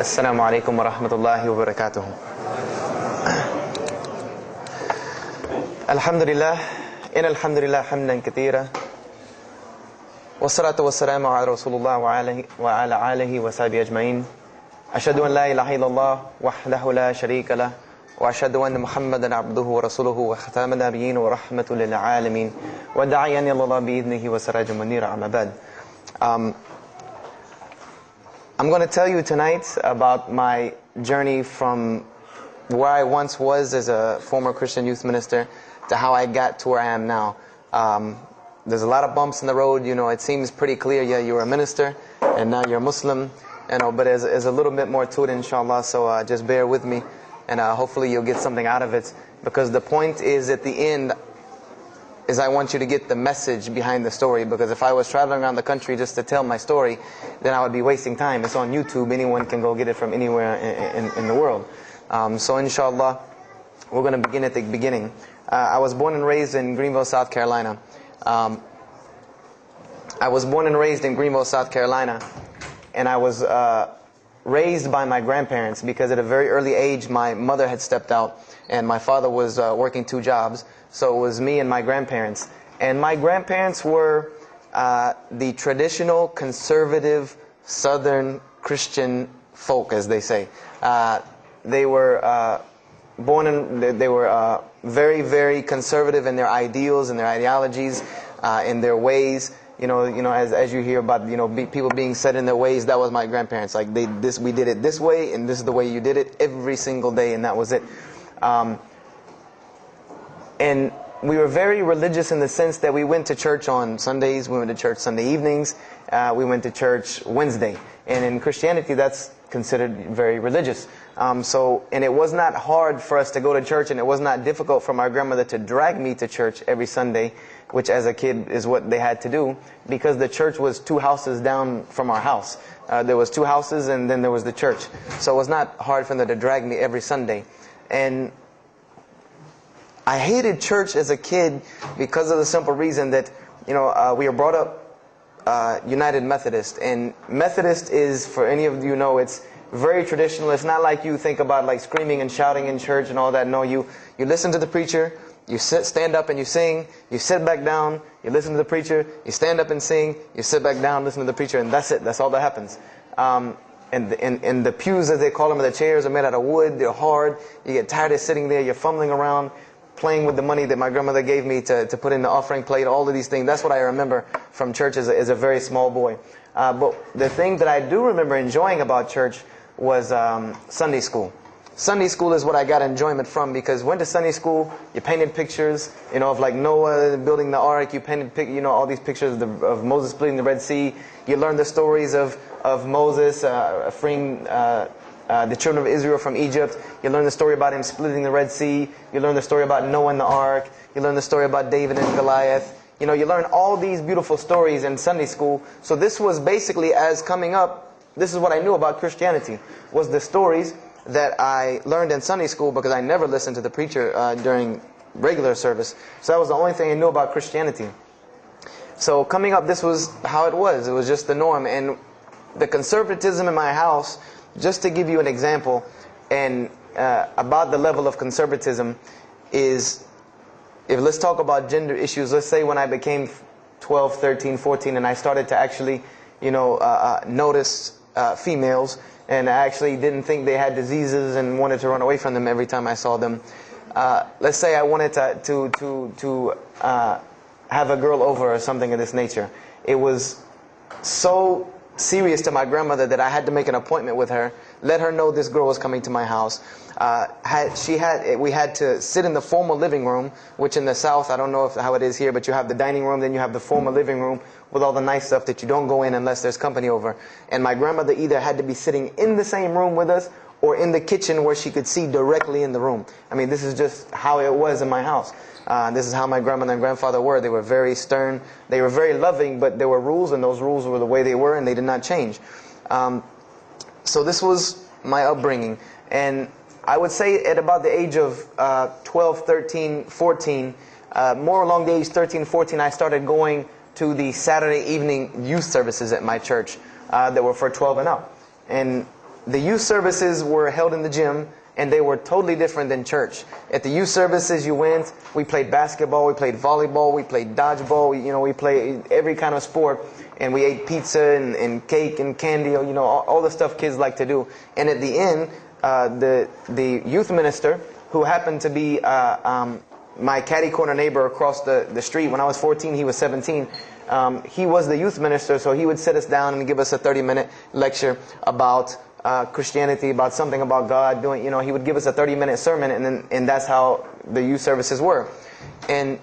السلام عليكم ورحمة الله وبركاته. الحمد لله إن الحمد لله حمدا كثيرا والصلاة والسلام على رسول الله وعلى آله وصحبه أجمعين. أشهد أن لا إله إلا الله وحده لا شريك له وأشهد أن محمدا عبده ورسوله وختام النبيين ورحمة للعالمين وداعيا إلى الله بإذنه وسراجا منيرا. أما بعد. I'm going to tell you tonight about my journey from where I once was as a former Christian youth minister to how I got to where I am now. There's a lot of bumps in the road. You know, it seems pretty clear. Yeah, you're a minister and now you're a Muslim. You know, but there's a little bit more to it, inshallah. So just bear with me, and hopefully you'll get something out of it. Because the point is, at the end, is I want you to get the message behind the story. Because if I was traveling around the country just to tell my story, then I would be wasting time. It's on YouTube. Anyone can go get it from anywhere in the world. So inshallah, we're going to begin at the beginning. I was born and raised in Greenville, South Carolina. I was born and raised in Greenville, South Carolina. And I was raised by my grandparents because at a very early age, my mother had stepped out and my father was working 2 jobs. So it was me and my grandparents. And my grandparents were the traditional, conservative, Southern Christian folk, as they say. They were born in, they were very, very conservative in their ideals and their ideologies, in their ways. You know, as you hear about, people being set in their ways, that was my grandparents. Like we did it this way, and this is the way you did it every single day, and that was it. And we were very religious in the sense that we went to church on Sundays, we went to church Sunday evenings, we went to church Wednesday. And in Christianity, that's considered very religious. And it was not hard for us to go to church, and it was not difficult for my grandmother to drag me to church every Sunday, which as a kid is what they had to do, because the church was 2 houses down from our house. There was 2 houses, and then there was the church. So it was not hard for them to drag me every Sunday. And I hated church as a kid because of the simple reason that, we were brought up United Methodist. And Methodist is, for any of you know, it's very traditional. It's not like you think about like screaming and shouting in church and all that. No, you listen to the preacher, you stand up and you sing, you sit back down, you listen to the preacher, you stand up and sing, you sit back down, listen to the preacher, and that's it. That's all that happens. And the pews, as they call them, the chairs are made out of wood, they're hard, you get tired of sitting there, you're fumbling around, playing with the money that my grandmother gave me to put in the offering plate, all of these things. That's what I remember from church as a very small boy. But the thing that I do remember enjoying about church was Sunday school. Sunday school is what I got enjoyment from, because went to Sunday school, you painted pictures, of like Noah building the ark, you painted, all these pictures of Moses splitting the Red Sea. You learned the stories of Moses freeing the children of Israel from Egypt. You learn the story about him splitting the Red Sea. You learn the story about Noah and the ark. You learn the story about David and Goliath. You learn all these beautiful stories in Sunday school. So this was basically, as coming up, this is what I knew about Christianity, was the stories that I learned in Sunday school, because I never listened to the preacher during regular service. So that was the only thing I knew about Christianity. So coming up, this was how it was. It was just the norm. And the conservatism in my house, just to give you an example, and about the level of conservatism is, let's talk about gender issues. Let's say when I became 12, 13, 14, and I started to actually, notice females, and I actually didn't think they had diseases and wanted to run away from them every time I saw them. Let's say I wanted to have a girl over or something of this nature. It was so serious to my grandmother that I had to make an appointment with her, let her know this girl was coming to my house. We had to sit in the formal living room, which in the South, I don't know how it is here, but you have the dining room, then you have the formal living room with all the nice stuff that you don't go in unless there's company over. And my grandmother either had to be sitting in the same room with us or in the kitchen where she could see directly in the room. I mean, this is just how it was in my house. This is how my grandmother and grandfather were. They were very stern. They were very loving, but there were rules, and those rules were the way they were, and they did not change. So this was my upbringing. And I would say at about the age of 12, 13, 14, more along the age 13, 14, I started going to the Saturday evening youth services at my church that were for 12 and up. And the youth services were held in the gym, and they were totally different than church. At the youth services, you went, we played basketball, we played volleyball, we played dodgeball, we played every kind of sport, and we ate pizza and cake and candy, all the stuff kids like to do. And at the end, the youth minister, who happened to be my catty corner neighbor across the street. When I was 14, he was 17. He was the youth minister, so he would sit us down and give us a 30-minute lecture about Christianity, about something about God. He would give us a 30-minute sermon, and that's how the youth services were. And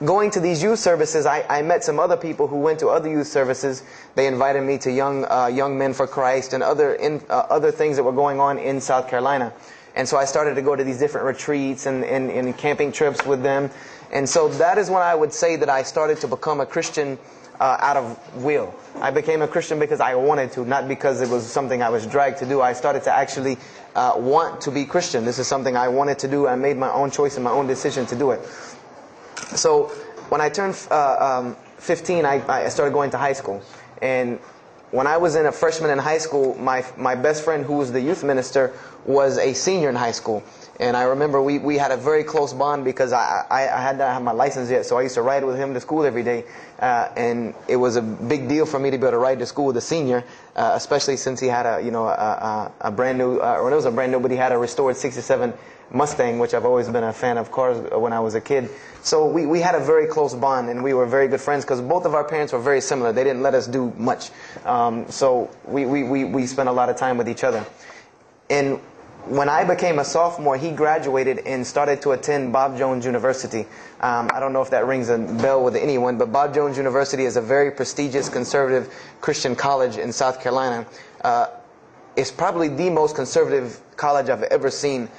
going to these youth services, I met some other people who went to other youth services. They invited me to Young Men for Christ and other things that were going on in South Carolina. And so I started to go to these different retreats and camping trips with them. And so that is when I would say that I started to become a Christian out of will. I became a Christian because I wanted to, not because it was something I was dragged to do. I started to actually want to be Christian. This is something I wanted to do. I made my own choice and my own decision to do it. So when I turned 15, I started going to high school. And when I was a freshman in high school, my best friend, who was the youth minister, was a senior in high school. And I remember we had a very close bond because I had not have my license yet, so I used to ride with him to school every day. And it was a big deal for me to be able to ride to school with a senior, especially since he had a brand new, or it was a brand new, but he had a restored '67 Mustang, which I've always been a fan of cars when I was a kid. So we had a very close bond, and we were very good friends because both of our parents were very similar. They didn't let us do much. So we spent a lot of time with each other. And when I became a sophomore, he graduated and started to attend Bob Jones University. I don't know if that rings a bell with anyone, but Bob Jones University is a very prestigious conservative Christian college in South Carolina. It's probably the most conservative college I've ever seen.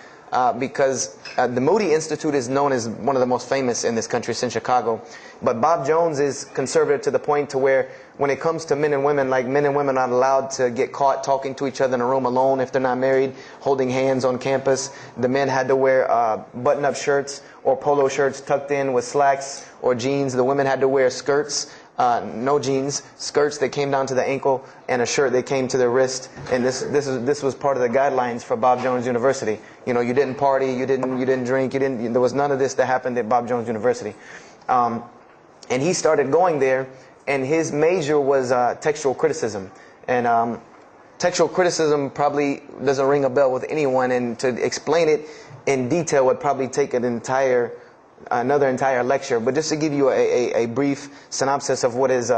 Because the Moody Institute is known as one of the most famous in this country, it's in Chicago. But Bob Jones is conservative to the point to where when it comes to men and women, like men and women are not allowed to get caught talking to each other in a room alone if they're not married, holding hands on campus. The men had to wear button-up shirts or polo shirts tucked in with slacks or jeans. The women had to wear skirts. No jeans, skirts that came down to the ankle, and a shirt that came to the wrist. And this was part of the guidelines for Bob Jones University. You didn't party, you didn't drink, there was none of this that happened at Bob Jones University. And he started going there, and his major was textual criticism. And textual criticism probably doesn't ring a bell with anyone, and to explain it in detail would probably take another entire lecture. But just to give you a brief synopsis of what is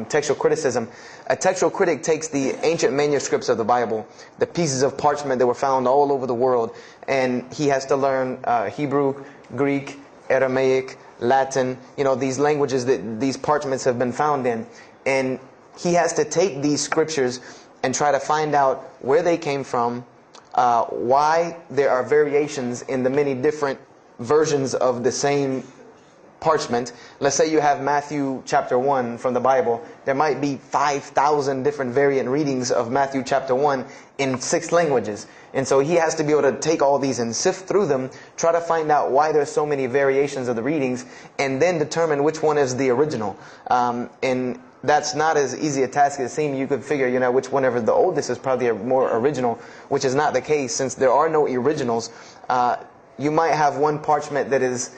textual criticism. A textual critic takes the ancient manuscripts of the Bible, the pieces of parchment that were found all over the world, and he has to learn Hebrew, Greek, Aramaic, Latin, these languages that these parchments have been found in. And he has to take these scriptures and try to find out where they came from, why there are variations in the many different versions of the same parchment. Let's say you have Matthew chapter 1 from the Bible. There might be 5,000 different variant readings of Matthew chapter 1 in 6 languages. And so he has to be able to take all these and sift through them, try to find out why there's so many variations of the readings, and then determine which one is the original. And that's not as easy a task as it seems. You could figure, which whenever the oldest is probably a more original, which is not the case since there are no originals. You might have one parchment that is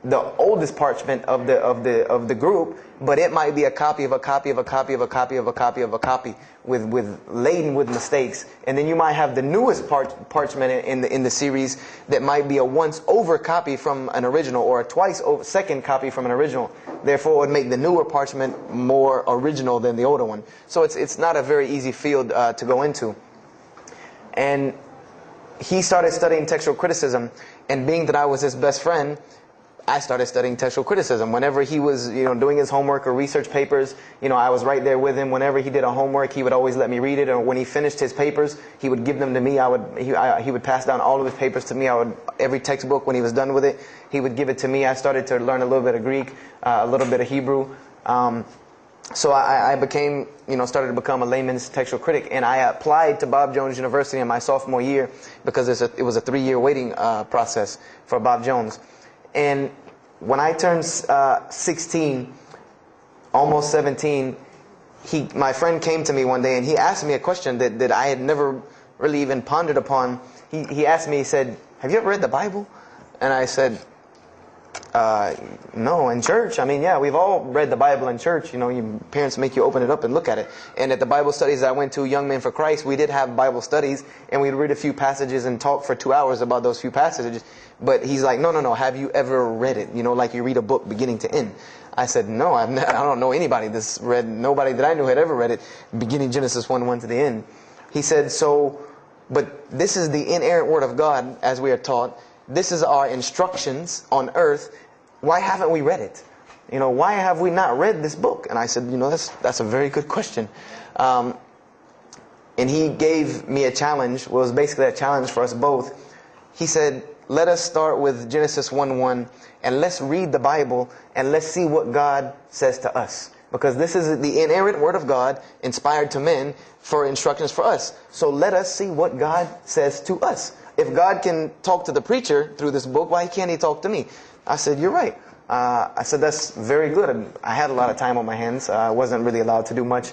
the oldest parchment of the group, but it might be a copy of a copy of a copy of a copy of a copy of a copy laden with mistakes. And then you might have the newest parchment in the series that might be a once over copy from an original, or a twice over second copy from an original. Therefore, it would make the newer parchment more original than the older one. So it's not a very easy field to go into. And he started studying textual criticism, and being that I was his best friend, I started studying textual criticism. Whenever he was, doing his homework or research papers, I was right there with him. Whenever he did a homework, he would always let me read it. Or when he finished his papers, he would give them to me. He would pass down all of his papers to me. Every textbook, when he was done with it, he would give it to me. I started to learn a little bit of Greek, a little bit of Hebrew. So I became, started to become a layman's textual critic, and I applied to Bob Jones University in my sophomore year because it was a 3-year waiting process for Bob Jones. And when I turned 16, almost 17, my friend came to me one day and he asked me a question that I had never really even pondered upon. He asked me, he said, "Have you ever read the Bible?" And I said, no, in church. I mean, yeah, we've all read the Bible in church. You know, your parents make you open it up and look at it. And at the Bible studies I went to, Young Men for Christ, we did have Bible studies, and we'd read a few passages and talk for 2 hours about those few passages. But he's like, no, have you ever read it? You know, like you read a book beginning to end. I said, no, I don't know anybody that's read, nobody that I knew had ever read it, beginning Genesis 1:1 to the end. He said, but this is the inerrant Word of God, as we are taught. This is our instructions on earth. Why haven't we read it? You know, why have we not read this book? And I said, you know, that's a very good question. And he gave me a challenge. Well, it was basically a challenge for us both. He said, let us start with Genesis 1:1 and let's read the Bible and let's see what God says to us. Because this is the inerrant Word of God, inspired to men for instructions for us. So let us see what God says to us. If God can talk to the preacher through this book, why can't He talk to me? I said, you're right. I said, that's very good. I had a lot of time on my hands. I wasn't really allowed to do much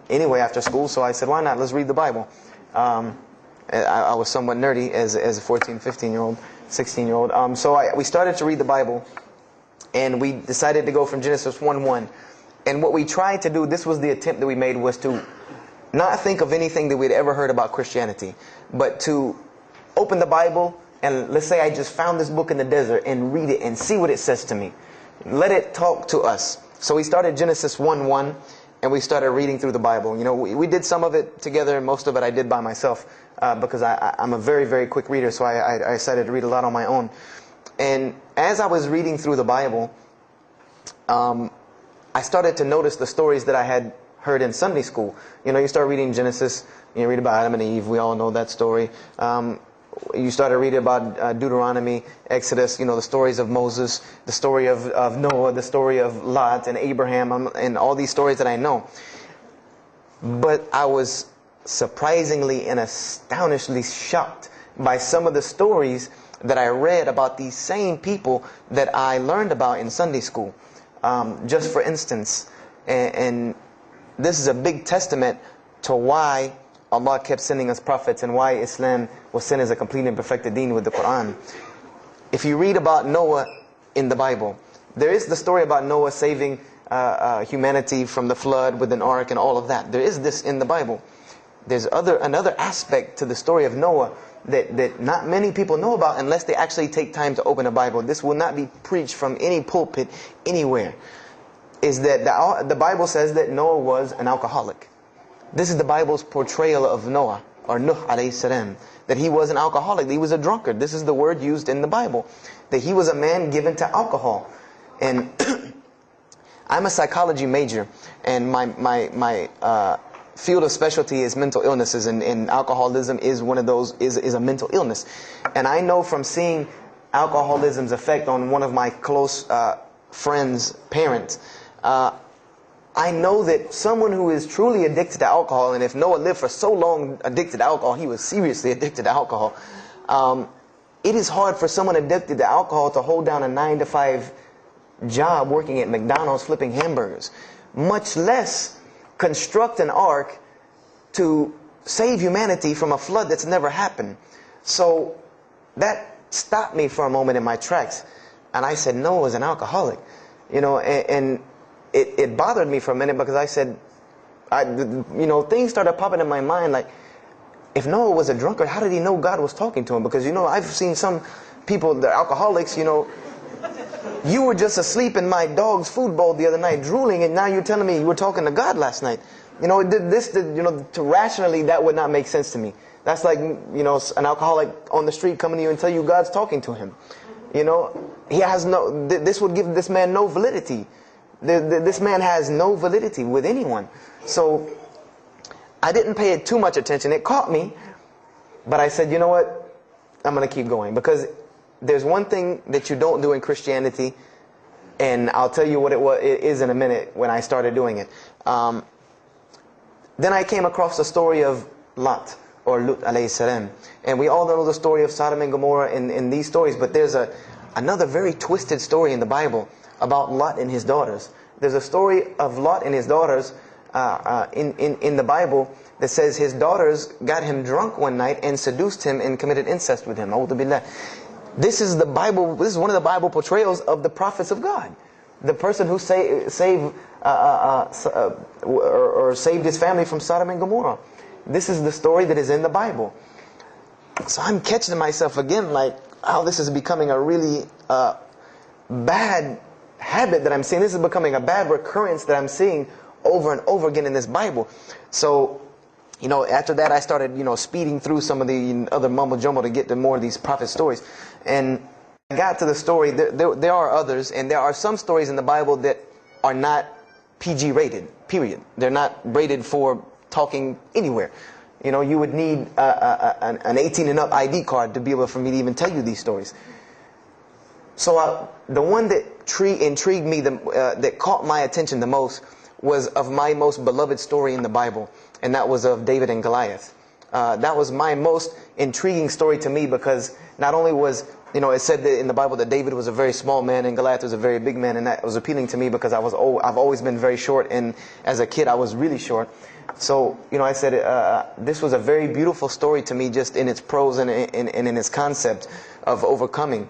anyway after school. So I said, why not? Let's read the Bible. I was somewhat nerdy as a 14, 15-year-old, 16-year-old. So we started to read the Bible. And we decided to go from Genesis 1:1. And what we tried to do, this was the attempt that we made, was to not think of anything that we'd ever heard about Christianity, but to open the Bible and let's say I just found this book in the desert and read it and see what it says to me. Let it talk to us. So we started Genesis 1:1 and we started reading through the Bible. You know, we did some of it together and most of it I did by myself because I'm a very, very quick reader, so I decided to read a lot on my own. And as I was reading through the Bible, I started to notice the stories that I had heard in Sunday school. You know, you start reading Genesis, you read about Adam and Eve, we all know that story. You started reading about Deuteronomy, Exodus, you know, the stories of Moses, the story of Noah, the story of Lot and Abraham, and all these stories that I know. But I was surprisingly and astonishingly shocked by some of the stories that I read about these same people that I learned about in Sunday school. Just for instance, and this is a big testament to why Allah kept sending us prophets and why Islam was sent as a complete and perfected deen with the Quran. If you read about Noah in the Bible, there is the story about Noah saving humanity from the flood with an ark and all of that. There is this in the Bible. There's another aspect to the story of Noah that not many people know about unless they actually take time to open a Bible. This will not be preached from any pulpit anywhere. Is that the Bible says that Noah was an alcoholic. This is the Bible's portrayal of Noah, or Nuh alayhi salam, that he was an alcoholic, that he was a drunkard. This is the word used in the Bible, that he was a man given to alcohol. And I'm a psychology major, and my field of specialty is mental illnesses, and alcoholism is one of those, is a mental illness. And I know from seeing alcoholism's effect on one of my close friends' parents, I know that someone who is truly addicted to alcohol, and if Noah lived for so long addicted to alcohol, he was seriously addicted to alcohol. It is hard for someone addicted to alcohol to hold down a 9-to-5 job working at McDonald's flipping hamburgers, much less construct an ark to save humanity from a flood that's never happened. So that stopped me for a moment in my tracks, and I said, Noah was an alcoholic, you know, and it bothered me for a minute because I said, you know, things started popping in my mind like, if Noah was a drunkard, how did he know God was talking to him? Because, you know, I've seen some people, the alcoholics, you know, you were just asleep in my dog's food bowl the other night, drooling, and now you're telling me you were talking to God last night. You know, you know, to rationally, that would not make sense to me. That's like, you know, an alcoholic on the street coming to you and tell you God's talking to him. You know, he has no, this would give this man no validity. This man has no validity with anyone. So I didn't pay it too much attention. It caught me, but I said, you know what? I'm going to keep going, because there's one thing that you don't do in Christianity, and I'll tell you what it is in a minute when I started doing it. Then I came across the story of Lot, or Lut alayhi salam. And we all know the story of Sodom and Gomorrah in these stories, but there's another very twisted story in the Bible about Lot and his daughters. There's a story of Lot and his daughters in the Bible that says his daughters got him drunk one night and seduced him and committed incest with him. A'udhu billah. This is the Bible. This is one of the Bible portrayals of the prophets of God. The person who saved his family from Sodom and Gomorrah. This is the story that is in the Bible. So I'm catching myself again, like, how this is becoming a really bad habit that I'm seeing. This is becoming a bad recurrence that I'm seeing over and over again in this Bible. So, after that I started, speeding through some of the other mumbo jumbo to get to more of these prophet stories. And I got to the story, there are others, and there are some stories in the Bible that are not PG rated, period. They're not rated for talking anywhere. You would need an 18 and up ID card to be able for me to even tell you these stories. So the one that intrigued me, that caught my attention the most, was of my most beloved story in the Bible, and that was of David and Goliath. That was my most intriguing story to me, because not only was, it said that in the Bible that David was a very small man and Goliath was a very big man, and that was appealing to me because I've always been very short, and as a kid I was really short. So, I said this was a very beautiful story to me, just in its prose and in its concept of overcoming.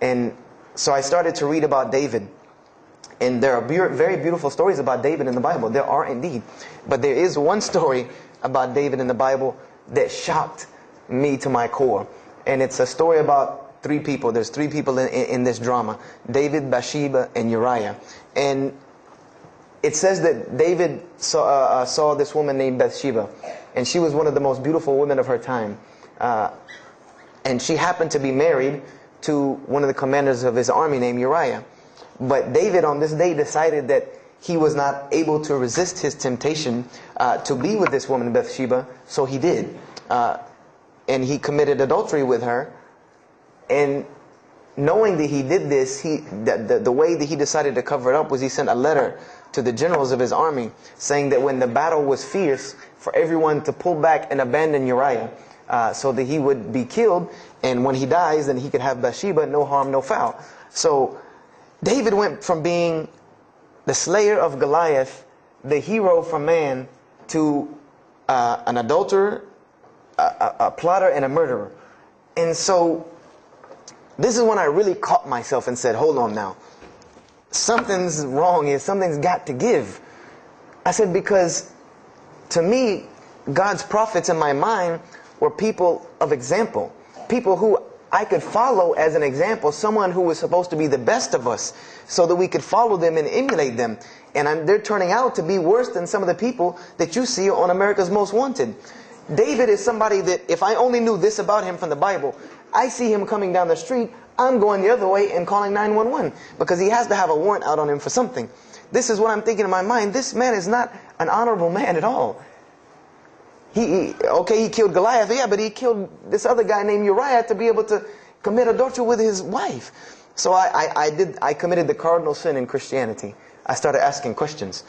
And so I started to read about David. And there are very beautiful stories about David in the Bible. There are indeed. But there is one story about David in the Bible that shocked me to my core. And it's a story about three people. There's three people in this drama: David, Bathsheba, and Uriah. And it says that David saw this woman named Bathsheba. And she was one of the most beautiful women of her time. And she happened to be married to one of the commanders of his army named Uriah. But David on this day decided that he was not able to resist his temptation to be with this woman Bathsheba, so he did. And he committed adultery with her. And knowing that he did this, the way that he decided to cover it up was he sent a letter to the generals of his army saying that when the battle was fierce, for everyone to pull back and abandon Uriah so that he would be killed. And when he dies, then he could have Bathsheba, no harm, no foul. So David went from being the slayer of Goliath, the hero from man, to an adulterer, a plotter, and a murderer. And so this is when I really caught myself and said, hold on now. Something's wrong here. Something's got to give. I said, because to me, God's prophets in my mind were people of example. People who I could follow as an example, someone who was supposed to be the best of us, so that we could follow them and emulate them. And they're turning out to be worse than some of the people that you see on America's Most Wanted. David is somebody that, if I only knew this about him from the Bible, I see him coming down the street, I'm going the other way and calling 911, because he has to have a warrant out on him for something. This is what I'm thinking in my mind. This man is not an honorable man at all. He killed Goliath, yeah, but he killed this other guy named Uriah to be able to commit adultery with his wife. So I committed the cardinal sin in Christianity. I started asking questions.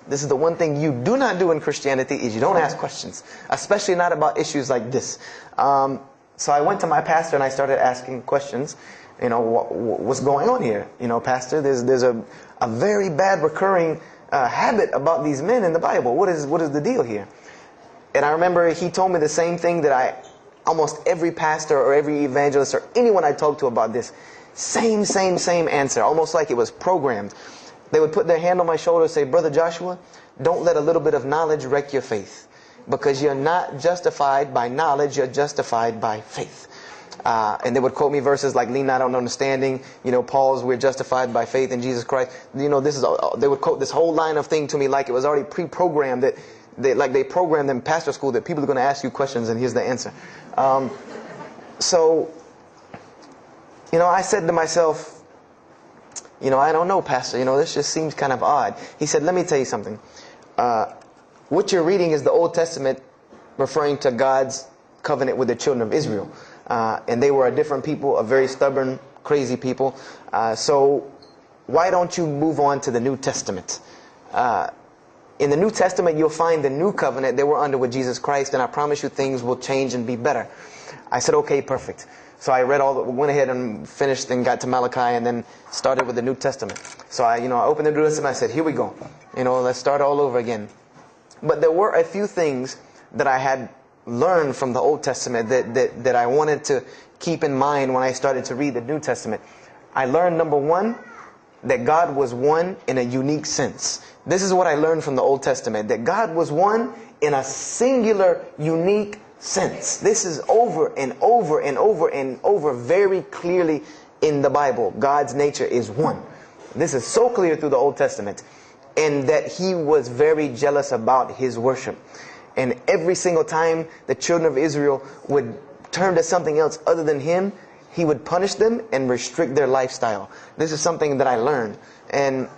This is the one thing you do not do in Christianity, is you don't ask questions, especially not about issues like this. So I went to my pastor and I started asking questions. What's going on here? Pastor, there's a very bad recurring habit about these men in the Bible. What is the deal here? And I remember he told me the same thing that almost every pastor or every evangelist or anyone I talked to about this, same answer, almost like it was programmed. They would put their hand on my shoulder and say, Brother Joshua, don't let a little bit of knowledge wreck your faith, because you're not justified by knowledge, you're justified by faith. And they would quote me verses like, lean not on understanding, Paul's, we're justified by faith in Jesus Christ. They would quote this whole line of thing to me like it was already pre-programmed, that they programmed in pastor school that people are going to ask you questions and here's the answer. So I said to myself, I don't know, Pastor, this just seems kind of odd. He said, let me tell you something. What you're reading is the Old Testament referring to God's covenant with the children of Israel. And they were a different people, a very stubborn, crazy people. So why don't you move on to the New Testament? In the New Testament, you'll find the new covenant they were under with Jesus Christ, and I promise you things will change and be better. I said, okay, perfect. So I went ahead and finished and got to Malachi and then started with the New Testament. So I opened the New Testament. I said, here we go. Let's start all over again. But there were a few things that I had learned from the Old Testament that I wanted to keep in mind when I started to read the New Testament. I learned, number one, that God was one in a unique sense. This is what I learned from the Old Testament, that God was one in a singular, unique sense. This is over and over and over and over very clearly in the Bible. God's nature is one. This is so clear through the Old Testament. And that He was very jealous about His worship. And every single time the children of Israel would turn to something else other than Him, He would punish them and restrict their lifestyle. This is something that I learned. And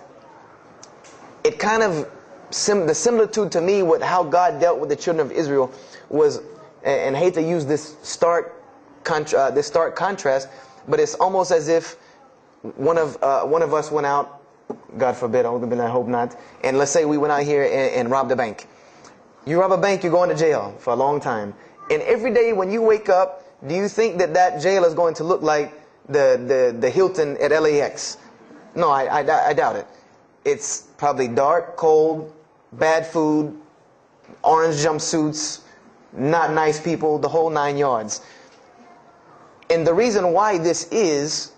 it kind of, the similitude to me with how God dealt with the children of Israel was, and I hate to use this stark contrast, but it's almost as if one of us went out, God forbid, I hope not, and let's say we went out here and robbed a bank. You rob a bank, you're going to jail for a long time. And every day when you wake up, do you think that jail is going to look like the Hilton at LAX? No, I doubt it. It's probably dark, cold, bad food, orange jumpsuits, not nice people, the whole 9 yards. And the reason why this is,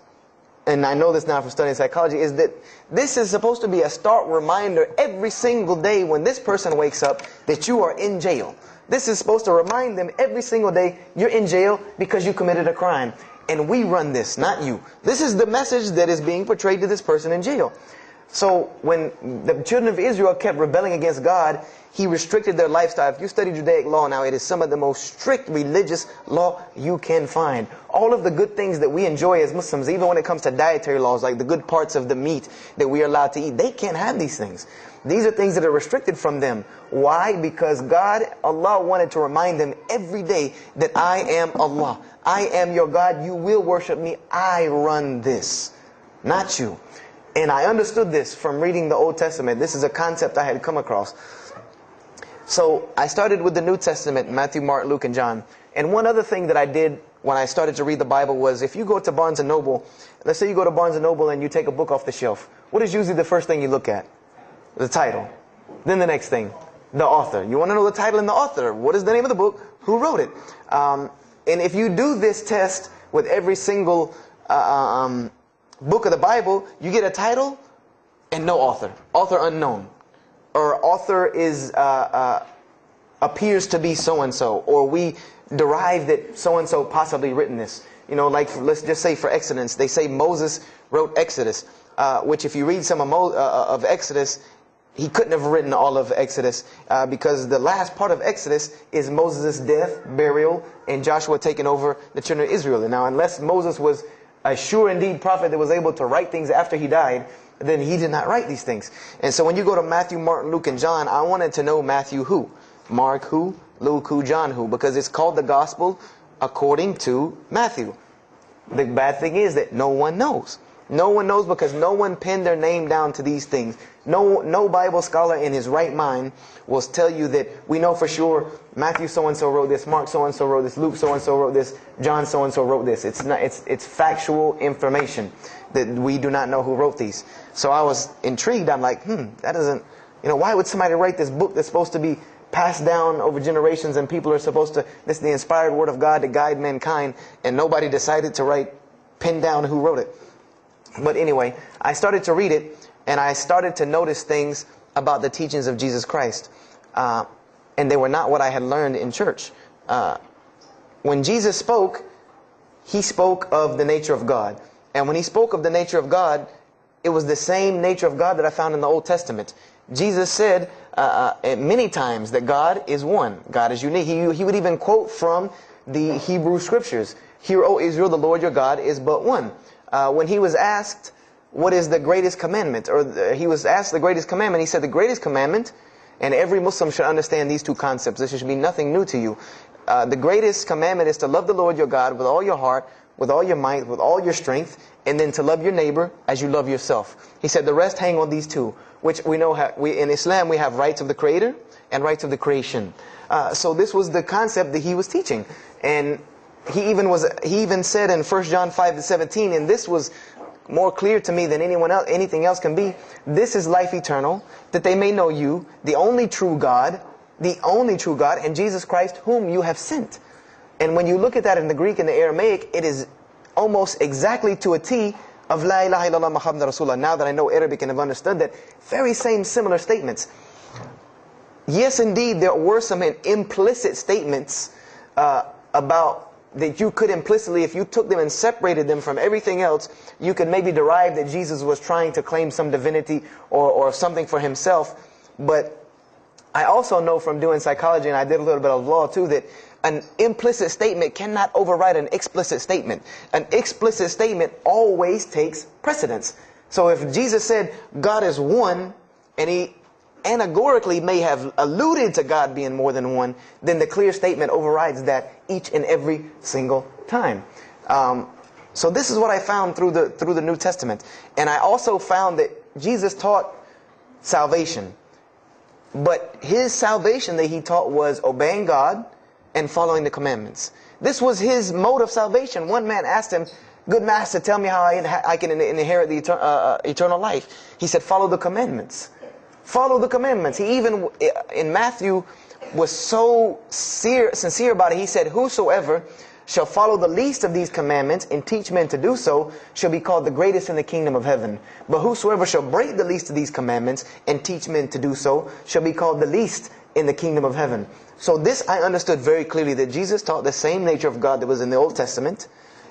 and I know this now from studying psychology, is that this is supposed to be a stark reminder every single day when this person wakes up that you are in jail. This is supposed to remind them every single day you're in jail because you committed a crime. And we run this, not you. This is the message that is being portrayed to this person in jail. So when the children of Israel kept rebelling against God, He restricted their lifestyle. If you study Judaic law now, it is some of the most strict religious law you can find. All of the good things that we enjoy as Muslims, even when it comes to dietary laws, like the good parts of the meat that we are allowed to eat, they can't have these things. These are things that are restricted from them. Why? Because God, Allah, wanted to remind them every day that I am Allah. I am your God. You will worship me. I run this, not you. And I understood this from reading the Old Testament. This is a concept I had come across. So I started with the New Testament, Matthew, Mark, Luke, and John. And one other thing that I did when I started to read the Bible was, if you go to Barnes & Noble, let's say you go to Barnes & Noble and you take a book off the shelf. What is usually the first thing you look at? The title. Then the next thing, the author. You want to know the title and the author. What is the name of the book? Who wrote it? And if you do this test with every single book of the Bible, you get a title and no author. Author unknown. Or author is appears to be so-and-so. Or we derive that so-and-so possibly written this. Like let's just say for Exodus, they say Moses wrote Exodus. Which if you read some of Exodus, he couldn't have written all of Exodus because the last part of Exodus is Moses' death, burial, and Joshua taking over the children of Israel. And now unless Moses was a sure indeed prophet that was able to write things after he died, then he did not write these things. And so when you go to Matthew, Mark, Luke, and John, I wanted to know Matthew who, Mark who, Luke who, John who, because it's called the gospel according to Matthew. The bad thing is that no one knows. No one knows because no one pinned their name down to these things. No Bible scholar in his right mind will tell you that we know for sure Matthew so-and-so wrote this, Mark so-and-so wrote this, Luke so-and-so wrote this, John so-and-so wrote this. It's factual information that we do not know who wrote these. So I was intrigued. I'm like, that doesn't, why would somebody write this book that's supposed to be passed down over generations and people are supposed to, this is the inspired word of God to guide mankind, and nobody decided to pin down who wrote it. But anyway, I started to read it, and I started to notice things about the teachings of Jesus Christ. And they were not what I had learned in church. When Jesus spoke, He spoke of the nature of God. And when He spoke of the nature of God, it was the same nature of God that I found in the Old Testament. Jesus said many times that God is one. God is unique. He would even quote from the Hebrew Scriptures. Hear, O Israel, the Lord your God is but one. When He was asked, what is the greatest commandment? Or He was asked the greatest commandment. He said the greatest commandment, and every Muslim should understand these two concepts. This should be nothing new to you. The greatest commandment is to love the Lord your God with all your heart, with all your might, with all your strength, and then to love your neighbor as you love yourself. He said the rest hang on these two, which we know in Islam we have rights of the Creator and rights of the creation. So this was the concept that He was teaching. And he even said in 1 John 5:17, and this was more clear to me than anything else can be. This is life eternal, that they may know you, the only true God, and Jesus Christ, whom you have sent. And when you look at that in the Greek and the Aramaic, it is almost exactly to a T of La ilaha illallah Muhammad Rasulullah. Now that I know Arabic and have understood that, very same similar statements. Yes, indeed, there were some implicit statements about that you could implicitly, if you took them and separated them from everything else, you could maybe derive that Jesus was trying to claim some divinity or something for himself. But I also know from doing psychology, and I did a little bit of law too, that an implicit statement cannot override an explicit statement. An explicit statement always takes precedence. So if Jesus said God is one, and he anagorically may have alluded to God being more than one, then the clear statement overrides that each and every single time. So this is what I found through the New Testament. And I also found that Jesus taught salvation. But his salvation that he taught was obeying God and following the commandments. This was his mode of salvation. One man asked him, "Good master, tell me how I can inherit the eternal life." He said, "Follow the commandments." Follow the commandments. He even, in Matthew, was so sincere about it. He said, "Whosoever shall follow the least of these commandments and teach men to do so shall be called the greatest in the kingdom of heaven. But whosoever shall break the least of these commandments and teach men to do so shall be called the least in the kingdom of heaven." So this I understood very clearly, that Jesus taught the same nature of God that was in the Old Testament.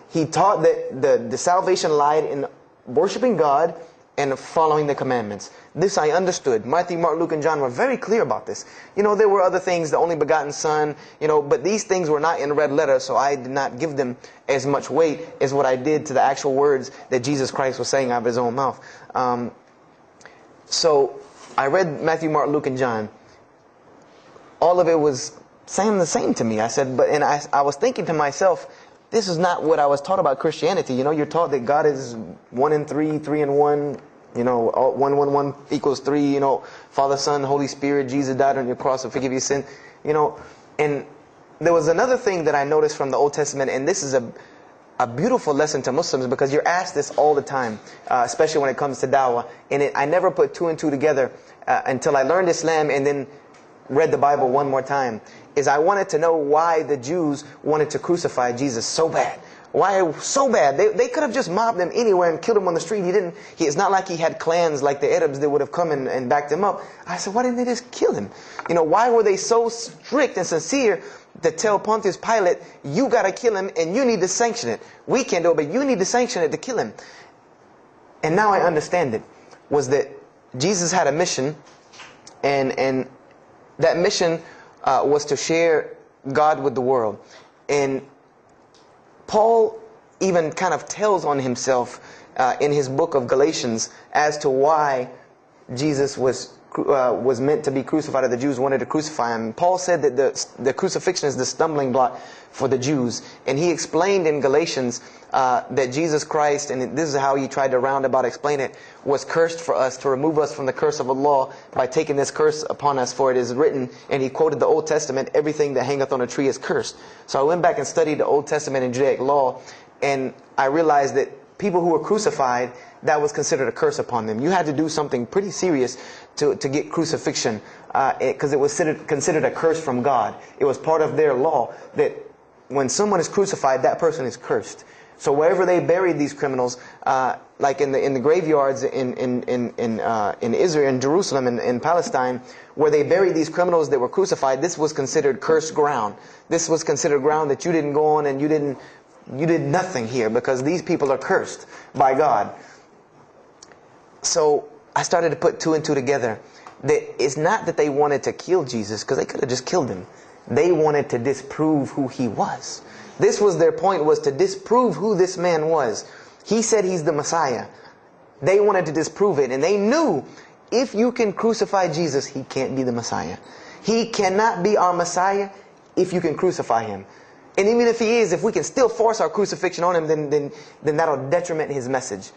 He taught that the salvation lied in worshiping God and following the commandments. This I understood. Matthew, Mark, Luke, and John were very clear about this. There were other things, the only begotten Son, but these things were not in red letter, so I did not give them as much weight as what I did to the actual words that Jesus Christ was saying out of his own mouth. So I read Matthew, Mark, Luke, and John. All of it was saying the same to me. I said, I was thinking to myself, this is not what I was taught about Christianity. You're taught that God is 1 in 3, 3 in 1. 1 equals 3. Father, Son, Holy Spirit. Jesus died on your cross to forgive your sin. And there was another thing that I noticed from the Old Testament, and this is a beautiful lesson to Muslims, because you're asked this all the time, especially when it comes to dawah. And I never put 2 and 2 together until I learned Islam and then read the Bible one more time. Is I wanted to know why the Jews wanted to crucify Jesus so bad. Why so bad? They could have just mobbed him anywhere and killed him on the street. It's not like he had clans like the Arabs that would have come and backed him up. I said, why didn't they just kill him? Why were they so strict and sincere to tell Pontius Pilate, you got to kill him and you need to sanction it. We can't do it, but you need to sanction it to kill him. And now I understand it. Was that Jesus had a mission, and that mission was to share God with the world. And Paul even kind of tells on himself in his book of Galatians as to why Jesus was meant to be crucified, or the Jews wanted to crucify him. Paul said that the crucifixion is the stumbling block for the Jews. And he explained in Galatians that Jesus Christ, and this is how he tried to roundabout explain it, was cursed for us, to remove us from the curse of Allah by taking this curse upon us. For it is written, and he quoted the Old Testament, everything that hangeth on a tree is cursed. So I went back and studied the Old Testament and Judaic law, and I realized that people who were crucified, that was considered a curse upon them. You had to do something pretty serious to get crucifixion, because it was considered a curse from God. It was part of their law that when someone is crucified, that person is cursed. So wherever they buried these criminals, like in the graveyards in Israel, in Jerusalem, in Palestine, where they buried these criminals that were crucified, this was considered cursed ground. This was considered ground that you didn't go on, and you did nothing here, because these people are cursed by God. So I started to put 2 and 2 together. That it's not that they wanted to kill Jesus, because they could have just killed him. They wanted to disprove who he was. This was their point, was to disprove who this man was. He said he's the Messiah. They wanted to disprove it. And they knew, if you can crucify Jesus, he can't be the Messiah. He cannot be our Messiah if you can crucify him. And even if he is, if we can still force our crucifixion on him, then that'll detriment his message.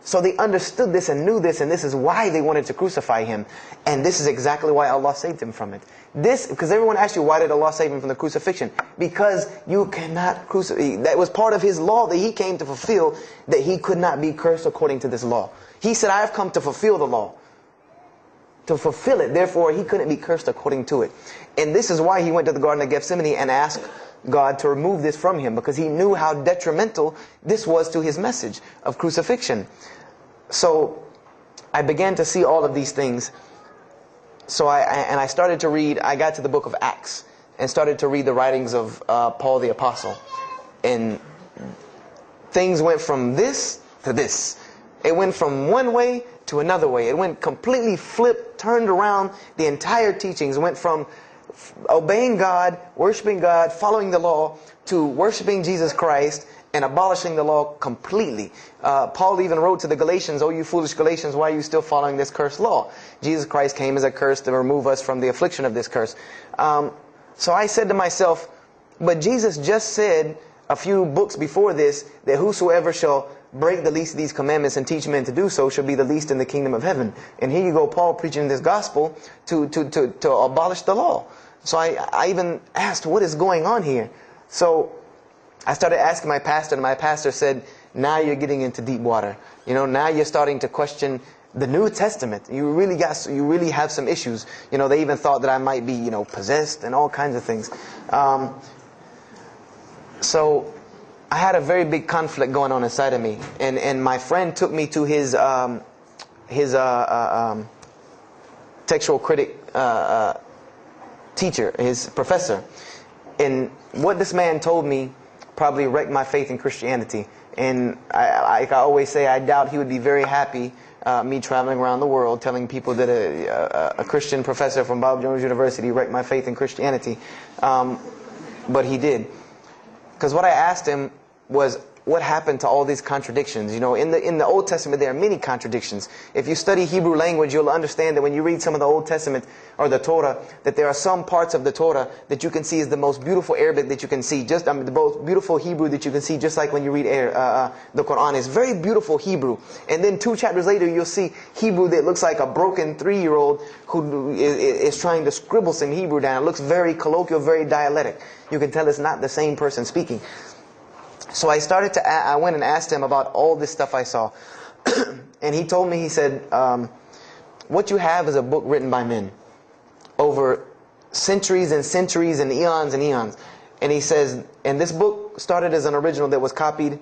So they understood this and knew this, and this is why they wanted to crucify him. And this is exactly why Allah saved him from it. Because everyone asked you, why did Allah save him from the crucifixion? Because you cannot crucify. That was part of his law that he came to fulfill, that he could not be cursed according to this law. He said, I have come to fulfill the law. To fulfill it. Therefore, he couldn't be cursed according to it. And this is why he went to the Garden of Gethsemane and asked God to remove this from him, because he knew how detrimental this was to his message of crucifixion. So I began to see all of these things. So I started to read. I got to the book of Acts and started to read the writings of Paul the Apostle. And things went from this to this. It went from one way to another way. It went completely flipped, turned around. The entire teachings went from obeying God, worshiping God, following the law, to worshiping Jesus Christ and abolishing the law completely. Paul even wrote to the Galatians, "Oh, you foolish Galatians, why are you still following this cursed law?" Jesus Christ came as a curse to remove us from the affliction of this curse. So I said to myself, but Jesus just said a few books before this that whosoever shall break the least of these commandments and teach men to do so shall be the least in the kingdom of heaven. And here you go, Paul preaching this gospel to abolish the law. So I even asked, what is going on here? So I started asking my pastor, and my pastor said, now you're getting into deep water. You know, now you're starting to question the New Testament. You really have some issues. You know, they even thought that I might be, you know, possessed and all kinds of things. So I had a very big conflict going on inside of me, and my friend took me to his textual critic teacher, his professor. And what this man told me probably wrecked my faith in Christianity. And I always say, I doubt he would be very happy me traveling around the world telling people that a Christian professor from Bob Jones University wrecked my faith in Christianity. But he did. Because what I asked him was, what happened to all these contradictions? You know, in the Old Testament there are many contradictions. If you study Hebrew language, you'll understand that when you read some of the Old Testament or the Torah, that there are some parts of the Torah that you can see is the most beautiful Arabic that you can see. Just the most beautiful Hebrew that you can see, just like when you read the Quran. It's very beautiful Hebrew. And then 2 chapters later, you'll see Hebrew that looks like a broken 3-year-old who is trying to scribble some Hebrew down. It looks very colloquial, very dialectic. You can tell it's not the same person speaking. So I went and asked him about all this stuff I saw. And he told me, he said, what you have is a book written by men over centuries and centuries and eons and eons. And he says, and this book started as an original that was copied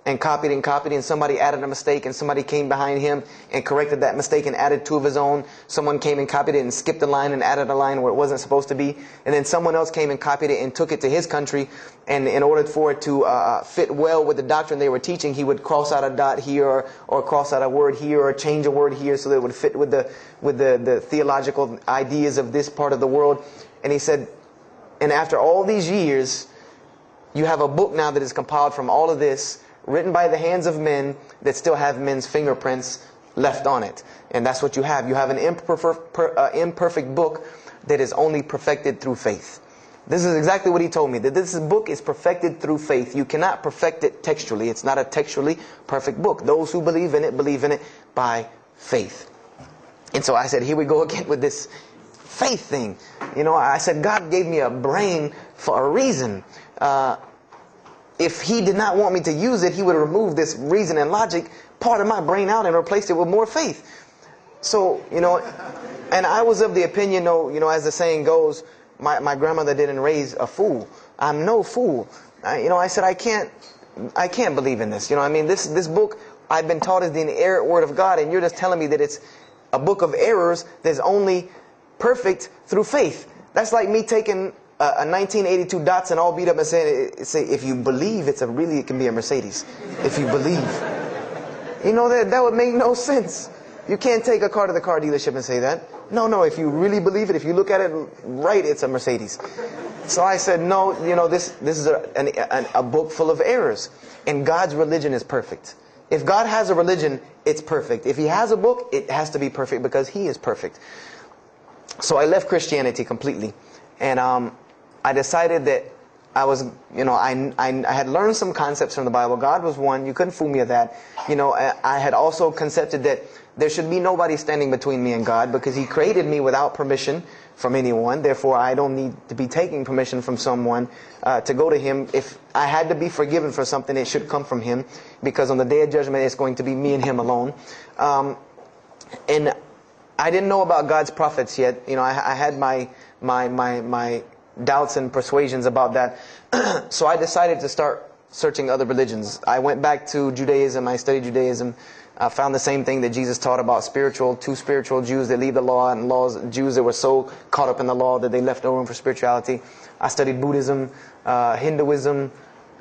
and copied and copied, and somebody added a mistake, and somebody came behind him and corrected that mistake and added 2 of his own. Someone came and copied it and skipped a line and added a line where it wasn't supposed to be. And then someone else came and copied it and took it to his country, and in order for it to fit well with the doctrine they were teaching, he would cross out a dot here or cross out a word here or change a word here so that it would fit with the theological ideas of this part of the world. And he said, and after all these years, you have a book now that is compiled from all of this, written by the hands of men that still have men's fingerprints left on it. And that's what you have. You have an imperfect book that is only perfected through faith. This is exactly what he told me, that this book is perfected through faith. You cannot perfect it textually. It's not a textually perfect book. Those who believe in it by faith. And so I said, here we go again with this faith thing. You know, I said, God gave me a brain for a reason. If he did not want me to use it, he would remove this reason and logic part of my brain out and replace it with more faith. So, you know, and I was of the opinion, you know, as the saying goes, my grandmother didn't raise a fool. I'm no fool. You know, I said, I can't believe in this. You know, I mean, this book I've been taught is the inerrant word of God, and you're just telling me that it's a book of errors that's only perfect through faith. That's like me taking a 1982 Datsun all beat up and say, if you believe it can be a Mercedes. If you believe. You know, that would make no sense. You can't take a car to the car dealership and say that. No, if you really believe it, if you look at it right, it's a Mercedes. So I said, no, you know, this is a book full of errors. And God's religion is perfect. If God has a religion, it's perfect. If he has a book, it has to be perfect because he is perfect. So I left Christianity completely. And I decided that I was, I had learned some concepts from the Bible. God was one. You couldn't fool me of that. I had also concepted that there should be nobody standing between me and God, because He created me without permission from anyone. Therefore, I don't need to be taking permission from someone to go to Him. If I had to be forgiven for something, it should come from Him, because on the day of judgment, it's going to be me and Him alone. And I didn't know about God's prophets yet. I had my doubts and persuasions about that. So I decided to start searching other religions. I went back to Judaism. I studied Judaism. I found the same thing that Jesus taught about two spiritual Jews that leave the law, and Jews that were so caught up in the law that they left no room for spirituality. I studied Buddhism, Hinduism,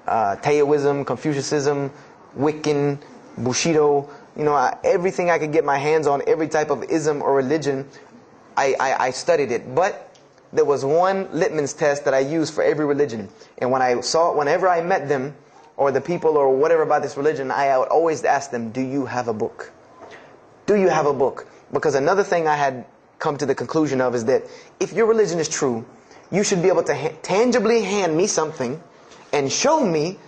Taoism, Confucianism, Wiccan, Bushido. Everything I could get my hands on, every type of ism or religion, I studied it. But there was one litmus test that I used for every religion. And whenever I met them, or the people, or whatever about this religion, I would always ask them, do you have a book? Do you have a book? Because another thing I had come to the conclusion of is that if your religion is true, you should be able to tangibly hand me something and show me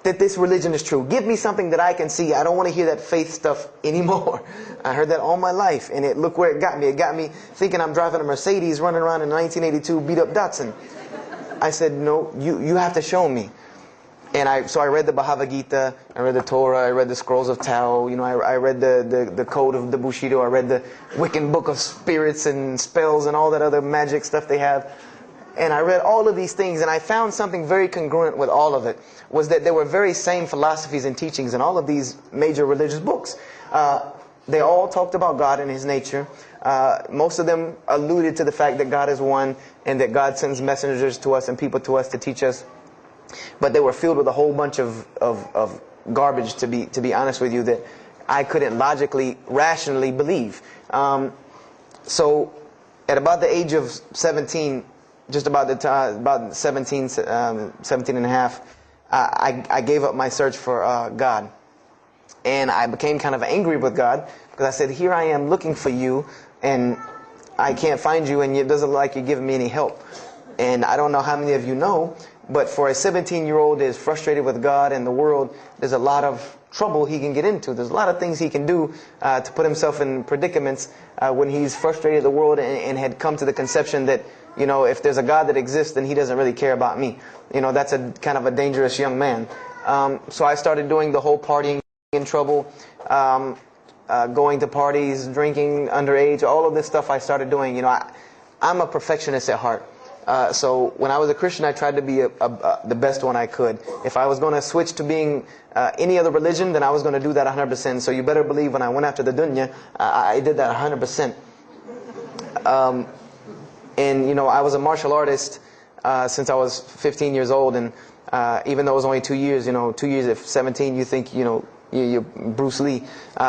that this religion is true. Give me something that I can see. I don't want to hear that faith stuff anymore. I heard that all my life, and look where it got me. It got me thinking I'm driving a Mercedes running around in a 1982 beat-up Datsun. I said, no, you have to show me. And so I read the Bhagavad Gita, I read the Torah, I read the Scrolls of Tao, I read the Code of the Bushido, I read the Wiccan Book of Spirits and Spells and all that other magic stuff they have. And I read all of these things, and I found something very congruent with all of it, was that there were very same philosophies and teachings in all of these major religious books. They all talked about God and His nature. Most of them alluded to the fact that God is one, and that God sends messengers to us and people to us to teach us. But they were filled with a whole bunch of garbage, to be honest with you, that I couldn't logically, rationally believe. So at about the age of 17, just about the time, about 17 and a half, I gave up my search for God. And I became kind of angry with God, because I said, here I am looking for you, and I can't find you, and it doesn't look like you're giving me any help. And I don't know how many of you know, but for a 17-year-old that is frustrated with God and the world, there's a lot of trouble he can get into. There's a lot of things he can do to put himself in predicaments when he's frustrated with the world and had come to the conception that, if there's a God that exists, then He doesn't really care about me. That's a kind of a dangerous young man. So I started doing the whole partying in trouble, going to parties, drinking underage, all of this stuff I started doing. I'm a perfectionist at heart. So when I was a Christian, I tried to be the best one I could. If I was going to switch to being any other religion, then I was going to do that 100%. So you better believe when I went after the dunya, I did that 100%. And I was a martial artist since I was 15 years old. And even though it was only 2 years, 2 years at 17, you think, you're Bruce Lee.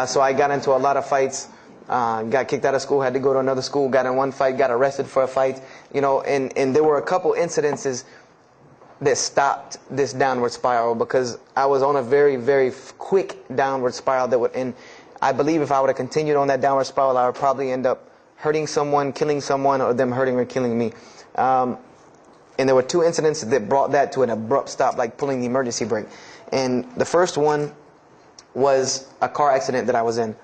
So I got into a lot of fights. Got kicked out of school, had to go to another school, got in one fight, got arrested for a fight, and there were a couple incidences that stopped this downward spiral, because I was on a very, very quick downward spiral and I believe if I would have continued on that downward spiral, I would probably end up hurting someone, killing someone, or them hurting or killing me. And there were two incidents that brought that to an abrupt stop, like pulling the emergency brake. And the first one was a car accident that I was in.